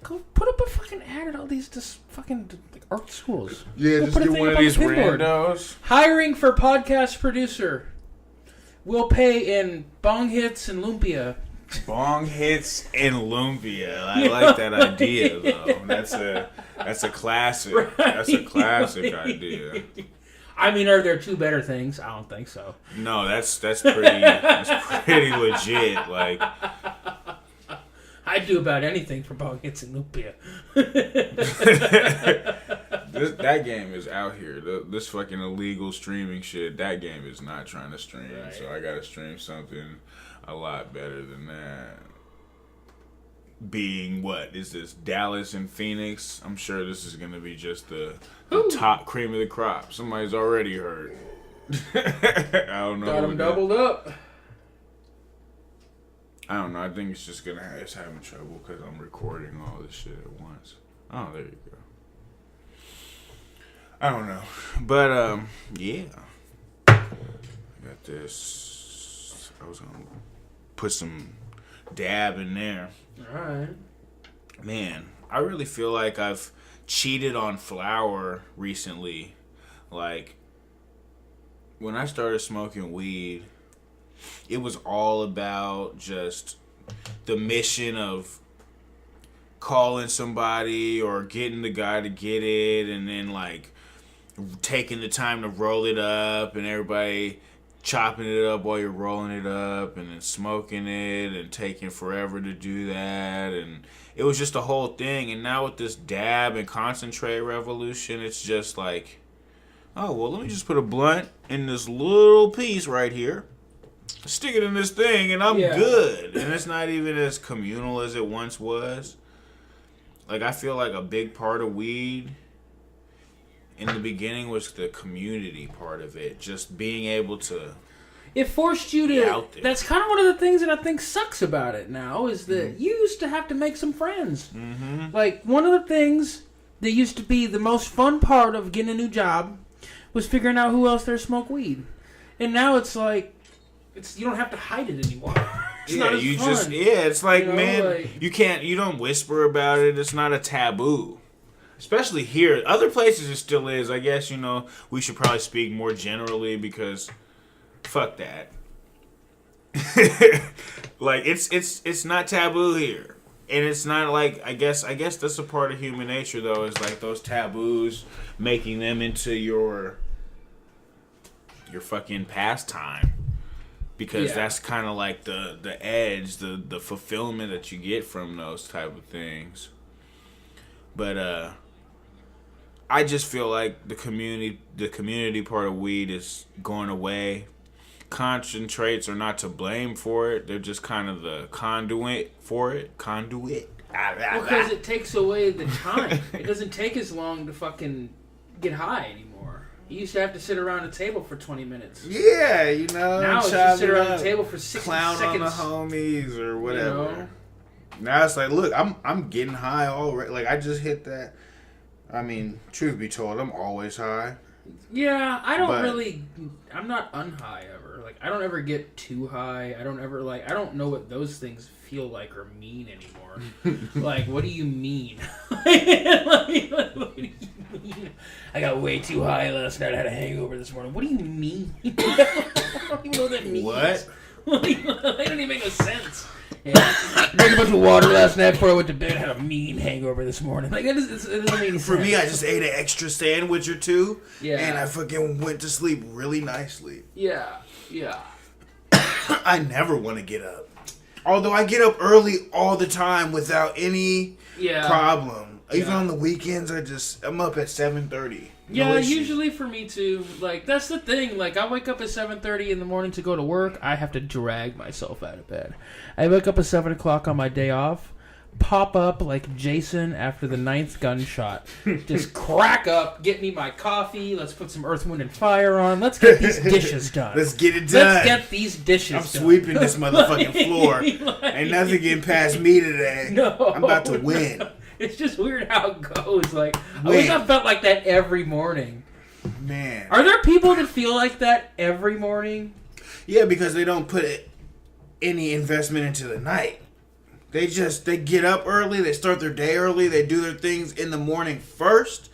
Go put up a fucking ad at all these fucking art schools. Yeah, Go just do one of these randos. Hiring for podcast producer. We'll pay in bong hits and lumpia. Bong hits and lumpia. I like that idea though. That's a classic. Right. That's a classic idea. I mean, are there two better things? I don't think so. No, that's pretty legit. Like, I'd do about anything for bong hits and lumpia. That game is out here. This fucking illegal streaming shit. That game is not trying to stream. Right. So I gotta stream something a lot better than that. Being what is this? Dallas and Phoenix. I'm sure this is gonna be just the top cream of the crop. Somebody's already heard. I don't know. Got them doubled up. I don't know. I think it's just it's having trouble because I'm recording all this shit at once. Oh, there you go. I don't know, but yeah. Got this. I was gonna put some dab in there. All right. Man, I really feel like I've cheated on flour recently. Like, when I started smoking weed, it was all about just the mission of calling somebody or getting the guy to get it and then, like, taking the time to roll it up and everybody chopping it up while you're rolling it up and then smoking it and taking forever to do that, and it was just a whole thing. And now with this dab and concentrate revolution, it's just like, oh well, let me just put a blunt in this little piece right here, stick it in this thing, and I'm good. And it's not even as communal as it once was. Like, I feel like a big part of weed in the beginning was the community part of it. Just being able to... It forced you to... That's kind of one of the things that I think sucks about it now, is that you used to have to make some friends. Mm-hmm. Like, one of the things that used to be the most fun part of getting a new job was figuring out who else there smoked weed. And now it's like... you don't have to hide it anymore. It's not as fun. It's like, man, you don't whisper about it. It's not a taboo. Especially here. Other places it still is. I guess, we should probably speak more generally because fuck that. Like, it's not taboo here. And it's not like, I guess that's a part of human nature, though, is like those taboos, making them into your fucking pastime. Because that's kind of like the edge, the fulfillment that you get from those type of things. But I just feel like the community part of weed is going away. Concentrates are not to blame for it. They're just kind of the conduit for it. Because it takes away the time. It doesn't take as long to fucking get high anymore. You used to have to sit around a table for 20 minutes. Yeah, you know. Now it's just sit around the table for 60 clown seconds. on the homies or whatever. You know? Now it's like, look, I'm getting high already. Like, I just hit that. I mean, truth be told, I'm always high. Yeah, I'm not unhigh ever. Like, I don't ever get too high. I don't know what those things feel like or mean anymore. Like, what do you mean? What do you mean? I got way too high last night. I had a hangover this morning. What do you mean? I don't even know what that means. What? That don't even make no sense. Yeah. Drank a bunch of water last night before I went to bed. Had a mean hangover this morning. Like, it doesn't make any sense. For me, I just ate an extra sandwich or two. Yeah. And I fucking went to sleep really nicely. Yeah. I never want to get up. Although I get up early all the time without any problem. Even on the weekends, I'm up at 7:30. Yeah, usually for me too. Like, that's the thing. Like, I wake up at 7:30 in the morning to go to work. I have to drag myself out of bed. I wake up at 7 o'clock on my day off, pop up like Jason after the 9th gunshot. Just crack up, get me my coffee. Let's put some Earth, Wind, and Fire on. Let's get these dishes done. Let's get it done. Let's get these dishes done. I'm sweeping this motherfucking floor. Ain't nothing getting past me today. No. I'm about to win. It's just weird how it goes. Like, I wish I felt like that every morning. Man. Are there people that feel like that every morning? Yeah, because they don't put any investment into the night. They get up early, they start their day early, they do their things in the morning first.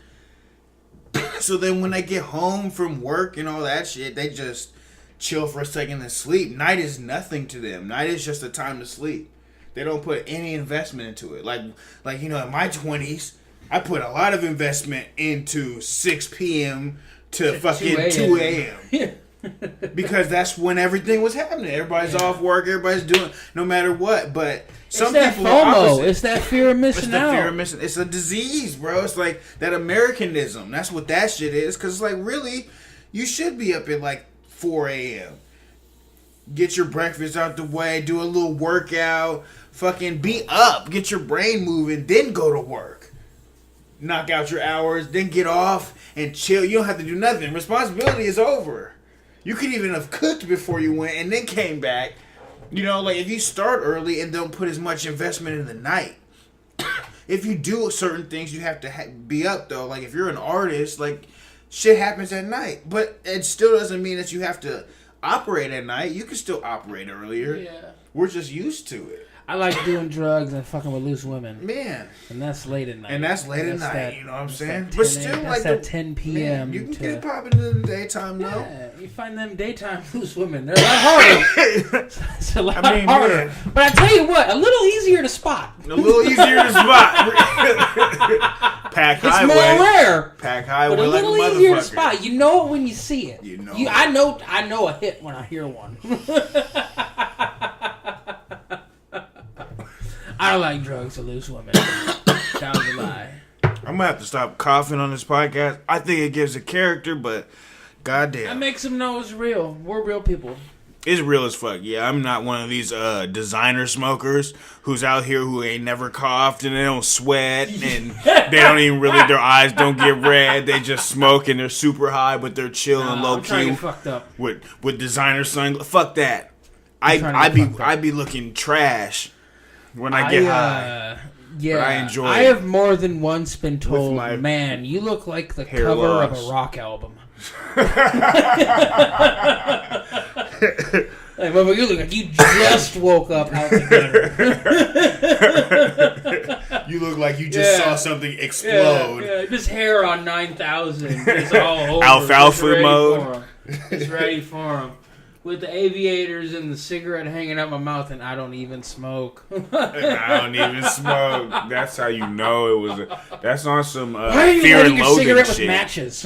So then when they get home from work and all that shit, they just chill for a second and sleep. Night is nothing to them. Night is just a time to sleep. They don't put any investment into it. Like in my 20s, I put a lot of investment into 6 p.m. to fucking 2 a.m. Because that's when everything was happening. Everybody's off work. Everybody's doing no matter what. But some people are opposite. It's that fear of missing out. Fear of missing. It's a disease, bro. It's like that Americanism. That's what that shit is. Because it's like, really, you should be up at like 4 a.m. Get your breakfast out the way. Do a little workout. Fucking be up. Get your brain moving. Then go to work. Knock out your hours. Then get off and chill. You don't have to do nothing. Responsibility is over. You could even have cooked before you went and then came back. You know, like if you start early and don't put as much investment in the night. If you do certain things, you have to be up though. Like if you're an artist, like shit happens at night. But it still doesn't mean that you have to operate at night. You can still operate earlier. Yeah. We're just used to it. I like doing drugs and fucking with loose women. Man. And that's late at night. And that's late at night, you know what I'm saying? But still, that's at 10 p.m. Man, you can get popping in the daytime, though. Yeah, you find them daytime loose women. They're a lot harder. It's a lot harder. Man. But I tell you what, a little easier to spot. A little easier to spot. Pack highway. It's more rare. Pack highway but a like little a easier to spot. You know it when you see it. You know. I know a hit when I hear one. I don't like drugs to loose women. That was a lie. I'm gonna have to stop coughing on this podcast. I think it gives a character, but goddamn, that makes them know it's real. We're real people. It's real as fuck. Yeah, I'm not one of these designer smokers who's out here who ain't never coughed and they don't sweat and they don't even really, their eyes don't get red. They just smoke and they're super high, but they're chill and low key. Fucked up with designer sunglasses. Fuck that. I be looking trash when I get high. Yeah, I enjoy it. I have more than once been told, man, you look like the cover of a rock album. Like, well, you look like you just woke up out the gutter. You look like you just saw something explode. Yeah, just hair on 9,000. Just all over. Alfalfa mode. It's ready for him. With the aviators and the cigarette hanging out my mouth, and I don't even smoke. I don't even smoke. That's how you know it was. That's on some Why are you Fear and Loathing cigarette shit. With matches?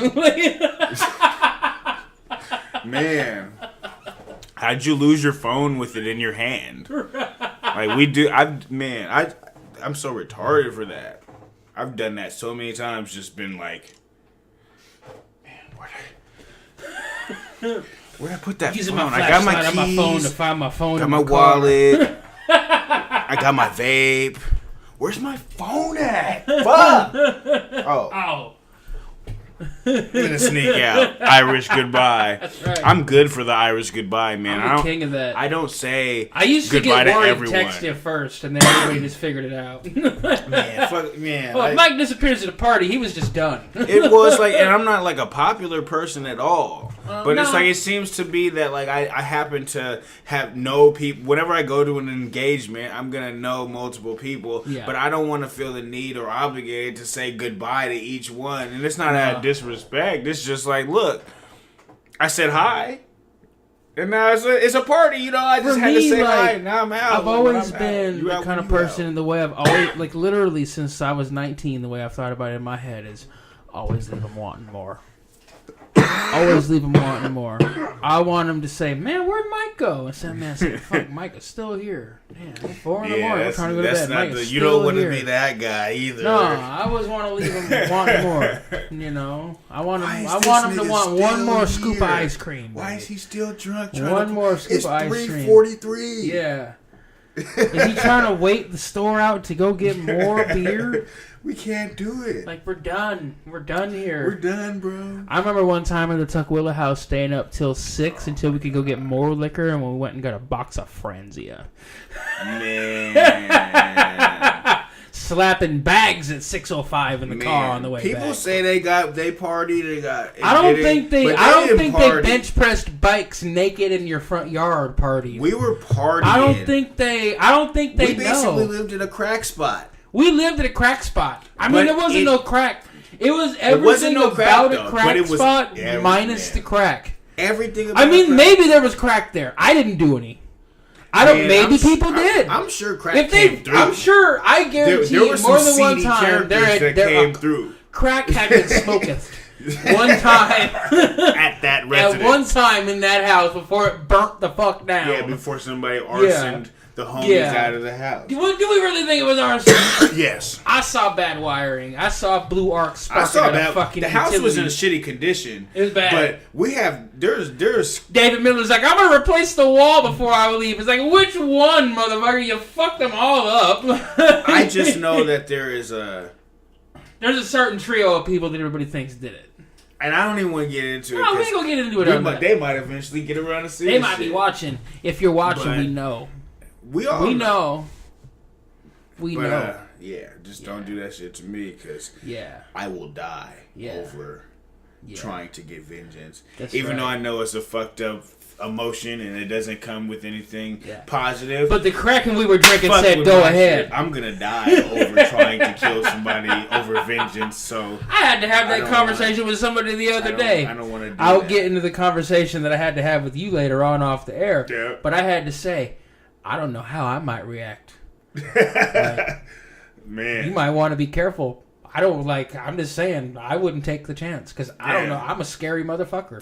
Man, how'd you lose your phone with it in your hand? Like we do. I'm so retarded for that. I've done that so many times. Just been like, man, where'd I put that Using phone? My I got my flashlight keys. on my phone to find my phone. Got my wallet. I got my vape. Where's my phone at? Fuck. Oh. I'm gonna sneak out. Irish goodbye. That's right. I'm good for the Irish goodbye, man. I'm the king of that. I don't say I used to goodbye get worried to everyone. text you first, and then everybody just figured it out. Man. Well, if Mike disappears at a party, he was just done. It was like, and I'm not like a popular person at all. But no. it's like, it seems to be that like I happen to know people. Whenever I go to an engagement, I'm gonna know multiple people. Yeah. But I don't want to feel the need or obligated to say goodbye to each one. And it's not out of disrespect. It's just like, look, I said hi. And now it's a party, you know. I just had to say hi. Now I'm out. I've always been the kind of person, in the way I've always, like, literally since I was 19, the way I've thought about it in my head is always leave them wanting more. Always leave them wanting more. I want them to say, "Man, where'd Mike go?" And say, "Man, fuck, Mike is still here. Man, it's 4 in the morning. We're trying to go to bed. Mike is you still don't want here." to be that guy either. No, I always want to leave them wanting more. You know, I want them to want one more scoop of ice cream. Why is he still drunk? One more scoop of ice cream. It's 3:43. Yeah. Is he trying to wait the store out to go get more beer? We can't do it. Like, we're done. We're done here. We're done, bro. I remember one time in the Tukwila house staying up till 6 until we could go get more liquor, and we went and got a box of Franzia. Man. Slapping bags at 6:05 in the car on the way back. People say they partied. I don't think they bench pressed bikes naked in your front yard party. We were partying. I don't think they We basically lived in a crack spot. We lived at a crack spot. I mean, there wasn't no crack. It was everything wasn't no about crack, a crack spot minus the crack. Everything about maybe there was crack there. I didn't do any. Maybe people did. I'm sure crack came through. I'm sure. I guarantee there were some more than one seedy time that came through. Crack had been smoketh. One time at that residence. At one time in that house before it burnt the fuck down. Yeah, before somebody arsoned the homies out of the house. Do we really think it was arson? Yes. I saw bad wiring. I saw blue arc sparking. I saw bad. The house was in a shitty condition. It was bad. But there's David Miller's like, I'm gonna replace the wall before I leave. It's like, which one, motherfucker? You fucked them all up. I just know that there's a certain trio of people that everybody thinks did it. And I don't even want to get into it. No, we ain't gonna get into it. They might eventually get around to see it. They might be watching. If you're watching, we know. We know. We know. Just don't do that shit to me, because I will die over trying to get vengeance. Even though I know it's a fucked up emotion and it doesn't come with anything positive. But the Kraken we were drinking said, "Go ahead." Shit. I'm gonna die over trying to kill somebody over vengeance. So I had to have that conversation with somebody the other day. I don't want to do I'll get into the conversation that I had to have with you later on off the air. Yeah. But I had to say, I don't know how I might react. Man, you might want to be careful. I'm just saying, I wouldn't take the chance, because I don't know. I'm a scary motherfucker.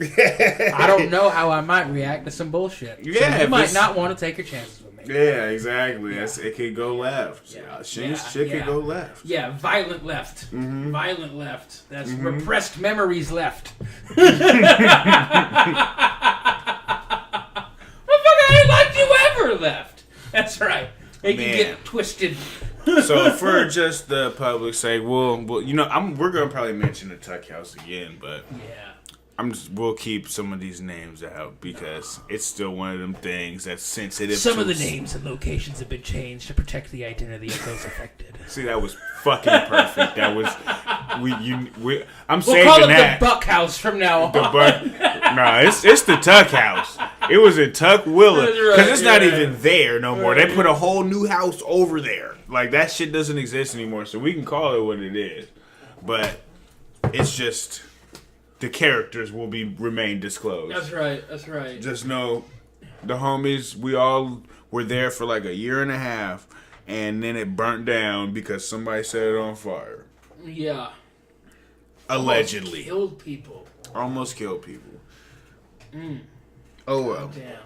I don't know how I might react to some bullshit. Yeah, so you might not want to take your chances with me. Yeah, exactly. Yeah. It could go left. Yeah. Shit could go left. Yeah, violent left. Mm-hmm. Violent left. That's repressed memories left. Like you ever left. That's right. They can get twisted. So for just the public's sake, we're gonna probably mention the Tuck House again, but we'll keep some of these names out because it's still one of them things that's sensitive. Some of the names and locations have been changed to protect the identity of those affected. See, that was fucking perfect. That was I'm we'll saving call it that. The Buck House from now on. It's the Tuck House. It was in Tukwila because it's not even there no more. They put a whole new house over there. Like, that shit doesn't exist anymore, so we can call it what it is. But it's just the characters will remain disclosed. That's right. Just know the homies, we all were there for like a year and a half, and then it burnt down because somebody set it on fire. Yeah. Allegedly. Almost killed people. Oh well. Damn.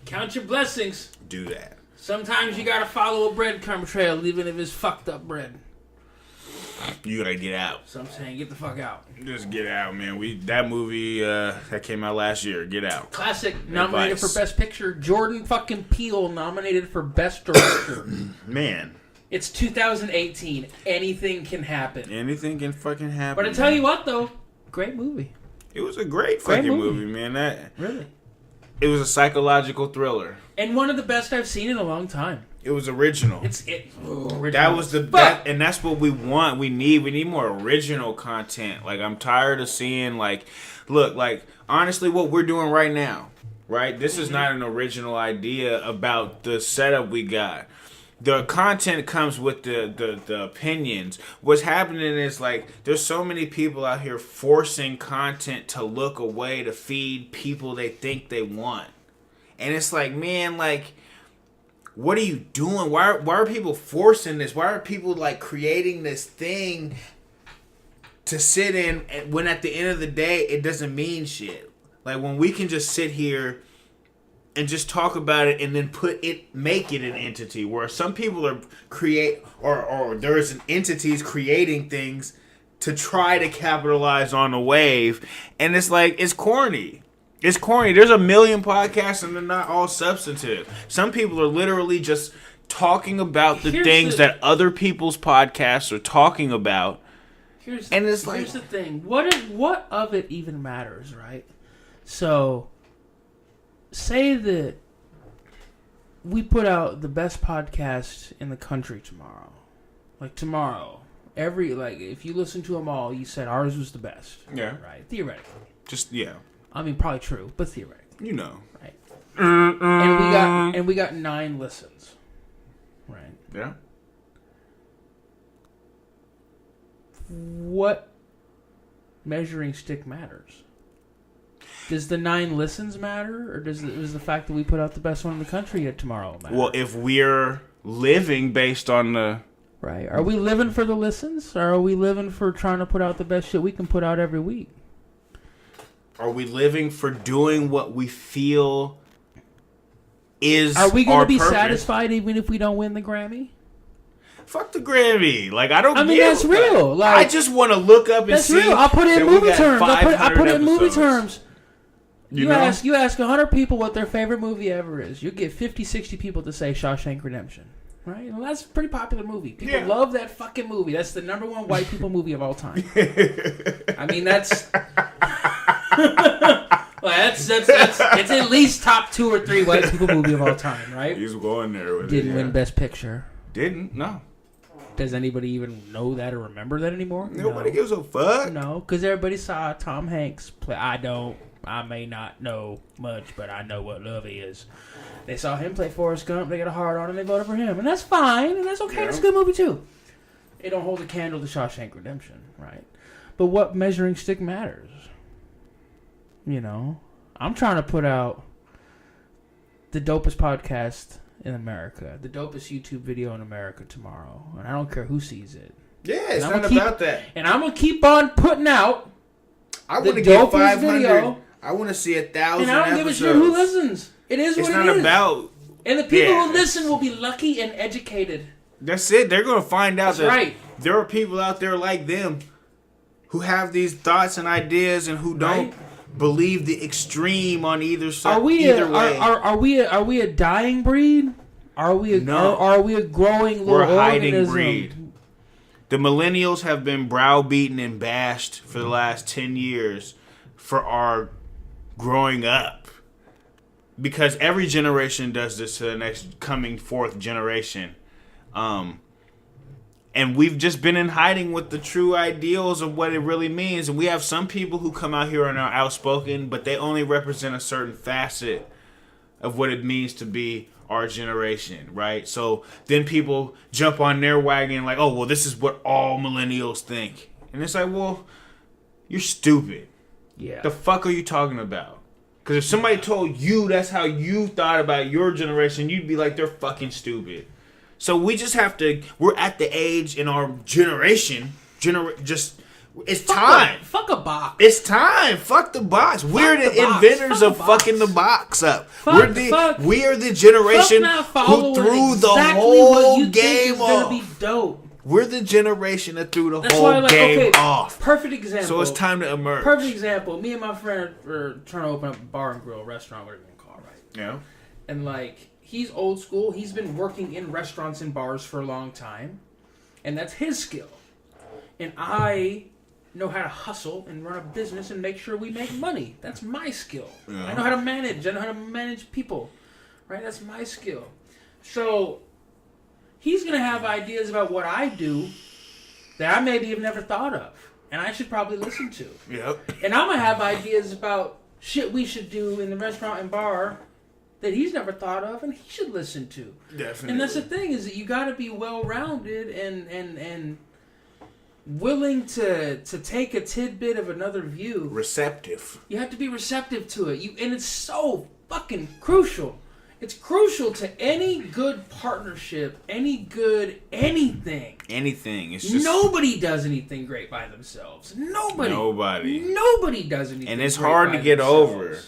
Count your blessings. Do that. Sometimes you gotta follow a breadcrumb trail, even if it's fucked up bread. You gotta get out. So I'm saying, get the fuck out. Just get out, man. That movie that came out last year. Get out. Classic, nominated for Best Picture. Jordan fucking Peele nominated for Best Director. Man. It's 2018. Anything can happen. Anything can fucking happen. But I tell you what, though, Great movie. It was a great fucking movie, man. Really. It was a psychological thriller. And one of the best I've seen in a long time. It was original. Original. That was the best, and that's what we want. We need more original content. Like, I'm tired of seeing, like, look, like, honestly, what we're doing right now, right? This is not an original idea about the setup we got. The content comes with the opinions. What's happening is, like, there's so many people out here forcing content to look away to feed people they think they want. And it's like, man, like, what are you doing? Why are people forcing this? Why are people, like, creating this thing to sit in when at the end of the day it doesn't mean shit? Like, when we can just sit here and just talk about it and then make it an entity, where some people are or there's an entities creating things to try to capitalize on the wave, and it's like, it's corny. It's corny. There's a million podcasts and they're not all substantive. Some people are literally just talking about the things that other people's podcasts are talking about. Here's the thing. What of it even matters, right? So, say that we put out the best podcast in the country tomorrow. Like, tomorrow. If you listen to them all, you said ours was the best. Yeah. Right? Theoretically. Just, yeah. I mean, probably true, but theoretically. You know. Right. And we got 9 listens. Right. Yeah. What measuring stick matters? Does the 9 listens matter, or does the fact that we put out the best one in the country yet tomorrow matter? Well, if we're living based on the... Right. Are we living for the listens, or are we living for trying to put out the best shit we can put out every week? Are we living for doing what we feel is our purpose? Are we going to be satisfied even if we don't win the Grammy? Fuck the Grammy. Like, I mean, that's real. Like, I just want to look up and see. That's real. I'll put it in movie terms. I put it in movie terms. You ask 100 people what their favorite movie ever is. You get 50, 60 people to say Shawshank Redemption. Right? Well, that's a pretty popular movie. People love that fucking movie. That's the #1 white people movie of all time. I mean, that's... well, it's at least top 2 or 3 white people movie of all time, right? He's going there with Didn't win Best Picture. Didn't? No. Does anybody even know that or remember that anymore? Nobody gives a fuck. No, because everybody saw Tom Hanks play. I may not know much, but I know what love is. They saw him play Forrest Gump. They got a hard on and they voted for him. And that's fine. And that's okay. Yeah. That's a good movie, too. It don't hold a candle to Shawshank Redemption, right? But what measuring stick matters? You know? I'm trying to put out the dopest podcast in America. The dopest YouTube video in America tomorrow. And I don't care who sees it. Yeah, it's not about that. And I'm going to keep on putting out I want to get 500. Video, I want to see 1,000 and I don't episodes. give a shit who listens. It is what it is. It's not about... And the people who listen will be lucky and educated. That's it. They're going to find out that there are people out there like them who have these thoughts and ideas and who don't believe the extreme on either side. Are we a dying breed? Are we a growing little organism? We're a hiding breed. The millennials have been browbeaten and bashed for the last 10 years for our growing up. Because every generation does this to the next coming forth generation. And we've just been in hiding with the true ideals of what it really means. And we have some people who come out here and are outspoken, but they only represent a certain facet of what it means to be our generation, right? So then people jump on their wagon like, oh, well, this is what all millennials think. And it's like, well, you're stupid. Yeah. The fuck are you talking about? Because if somebody told you that's how you thought about your generation, you'd be like, they're fucking stupid. So we just have to, we're at the age in our generation, it's time. Fuck a box. It's time. Fuck the box. We're the inventors of fucking the box up. We are the generation who threw the whole game off. Be dope. We're the generation that threw the whole game off. Perfect example. So it's time to emerge. Perfect example. Me and my friend are trying to open up a bar and grill, restaurant, whatever you want to call it, right? Yeah. And like, he's old school. He's been working in restaurants and bars for a long time. And that's his skill. And I know how to hustle and run a business and make sure we make money. That's my skill. Yeah. I know how to manage. I know how to manage people. Right? That's my skill. So he's going to have ideas about what I do that I maybe have never thought of. And I should probably listen to. Yep. And I'm going to have ideas about shit we should do in the restaurant and bar that he's never thought of and he should listen to. Definitely. And that's the thing, is that you got to be well-rounded and willing to take a tidbit of another view. Receptive. You have to be receptive to it. And it's so fucking crucial. It's crucial to any good partnership, any good anything. Anything. It's just Nobody does anything great by themselves. Nobody does anything. And it's great hard by to get themselves. over.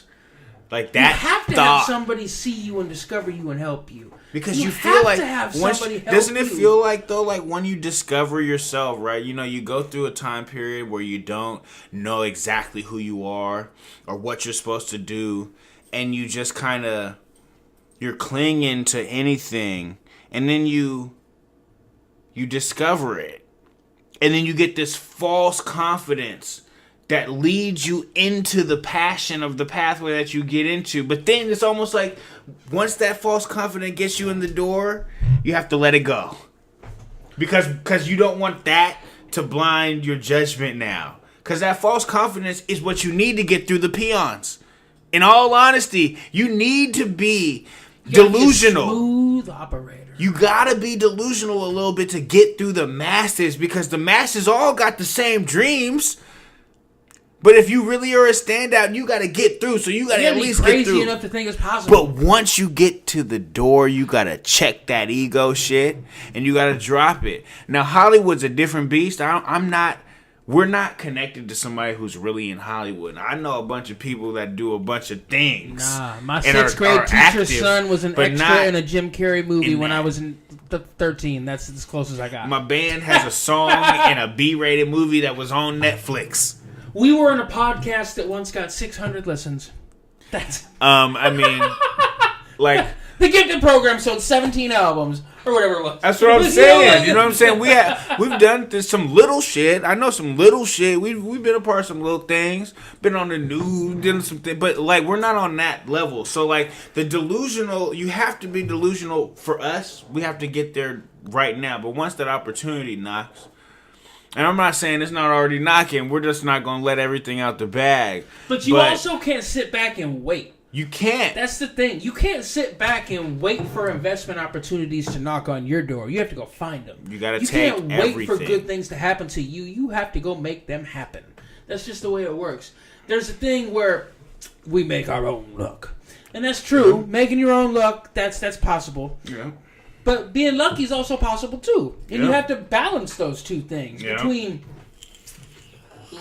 Like that. You have to have somebody see you and discover you and help you. Because you feel feel like to have once, somebody help doesn't it you. feel like though, like when you discover yourself, right? You know, you go through a time period where you don't know exactly who you are or what you're supposed to do, and you just kind of you're clinging to anything, and then you discover it, and then you get this false confidence that leads you into the passion of the pathway that you get into. But then it's almost like once that false confidence gets you in the door, you have to let it go. Because you don't want that to blind your judgment now. Because that false confidence is what you need to get through the peons. In all honesty, you need to be delusional. Smooth operator. You gotta be delusional a little bit to get through the masses, because the masses all got the same dreams. But if you really are a standout, you gotta get through. So you gotta at least get through. Crazy enough to think it's possible. But once you get to the door, you gotta check that ego shit and you gotta drop it. Now Hollywood's a different beast. We're not connected to somebody who's really in Hollywood. I know a bunch of people that do a bunch of things. Nah, my sixth grade teacher's son was an extra in a Jim Carrey movie when I was in 13. That's as close as I got. My band has a song in a B-rated movie that was on Netflix. We were in a podcast that once got 600 listens. That's I mean, like the Gifted program sold 17 albums or whatever it was. That's what I'm saying. You know what I'm saying? We've done some little shit. I know some little shit. We've been a part of some little things. Been on the news, done some things, but like we're not on that level. So like the delusional, you have to be delusional for us. We have to get there right now. But once that opportunity knocks. And I'm not saying it's not already knocking. We're just not going to let everything out the bag. But you also can't sit back and wait. You can't. That's the thing. You can't sit back and wait for investment opportunities to knock on your door. You have to go find them. You got to take everything. You can't wait for good things to happen to you. You have to go make them happen. That's just the way it works. There's a thing where we make our own luck. And that's true. Yeah. Making your own luck, that's possible. Yeah. But being lucky is also possible too. And you have to balance those two things. Between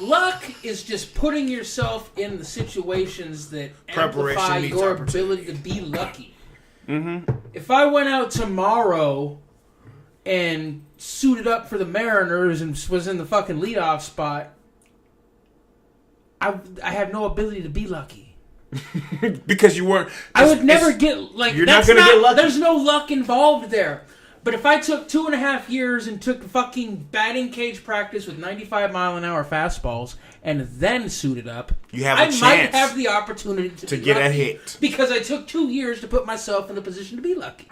luck is just putting yourself in the situations that amplify your ability to be lucky. Mm-hmm. If I went out tomorrow and suited up for the Mariners and was in the fucking leadoff spot, I have no ability to be lucky. Because you weren't. I would never get like. You're not gonna get lucky. There's no luck involved there. But if I took 2.5 years and took fucking batting cage practice with 95-mile-an-hour fastballs and then suited up, you have a chance. I might have the opportunity to be get lucky a hit because I took 2 years to put myself in the position to be lucky.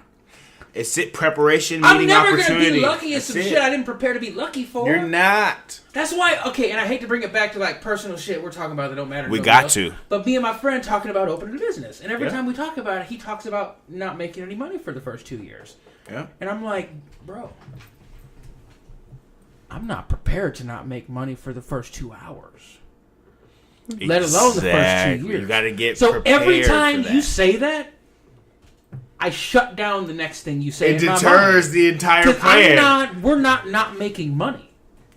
It's preparation meeting opportunity. I'm never going to be lucky at some shit I didn't prepare to be lucky for. You're not. That's why, okay, and I hate to bring it back to like personal shit we're talking about that don't matter. We got to. But me and my friend talking about opening a business. And every time we talk about it, he talks about not making any money for the first 2 years. Yeah. And I'm like, bro, I'm not prepared to not make money for the first 2 hours. Exactly. Let alone the first 2 years. You got to get so every time you say that, I shut down the next thing you say. It deters the entire plan. We're not making money.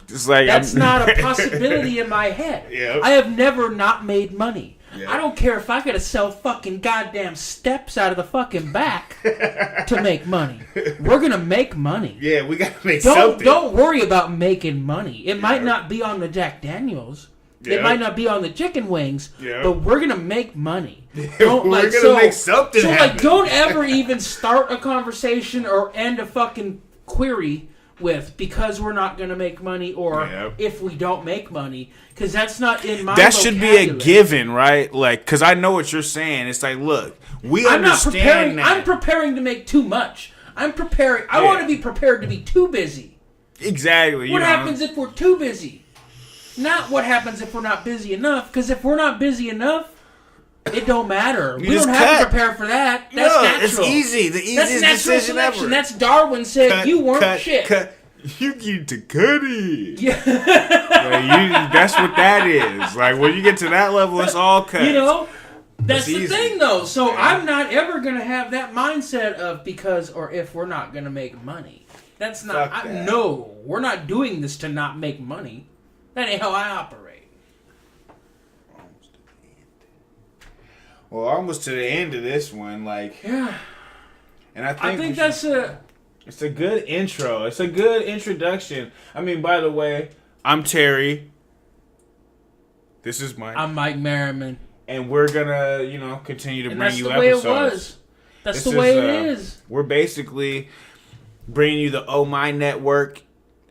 Just like that's not a possibility in my head. Yep. I have never not made money. Yep. I don't care if I gotta sell fucking goddamn steps out of the fucking back to make money. We're gonna make money. Yeah, we gotta make something. Don't worry about making money. It might not be on the Jack Daniels. It might not be on the chicken wings, but we're gonna make money. We're gonna make something happen. Don't ever even start a conversation or end a fucking query with because we're not going to make money or if we don't make money, because that's not in my That should vocabulary. be a given, right? Like, because I know what you're saying. It's like, look, understand that. I'm preparing to make too much. I'm preparing. I want to be prepared to be too busy. Exactly. What happens if we're too busy? Not what happens if we're not busy enough, because if we're not busy enough, it don't matter. We don't have to prepare for that. That's natural. It's easy. The easiest decision selection. ever. That's Darwin said you weren't shit. You need to cut it. Yeah. That's what that is. Like, when you get to that level, it's all cut. You know? That's the thing, though. So I'm not ever going to have that mindset of because or if we're not going to make money. That's not... No, we're not doing this to not make money. That ain't how I operate. Well, almost to the end of this one, like... Yeah. And I think that's a... It's a good intro. It's a good introduction. I mean, by the way, I'm Terry. This is Mike. I'm Mike Merriman. And we're gonna, continue to bring you That's episodes. the way it was. That's the way it is. We're basically bringing you the Oh My Network.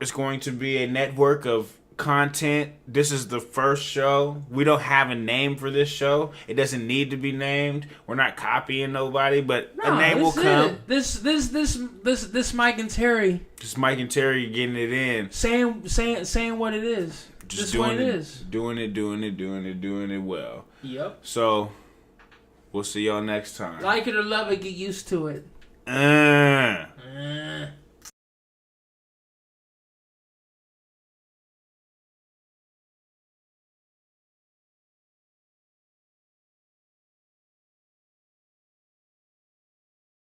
It's going to be a network of content. This is the first show. We don't have a name for this show. It doesn't need to be named. We're not copying nobody, but a name will come. This Mike and Terry. Just Mike and Terry getting it in. Saying what it is. Just doing what it is. Doing it well. Yep. So, we'll see y'all next time. Like it or love it, get used to it.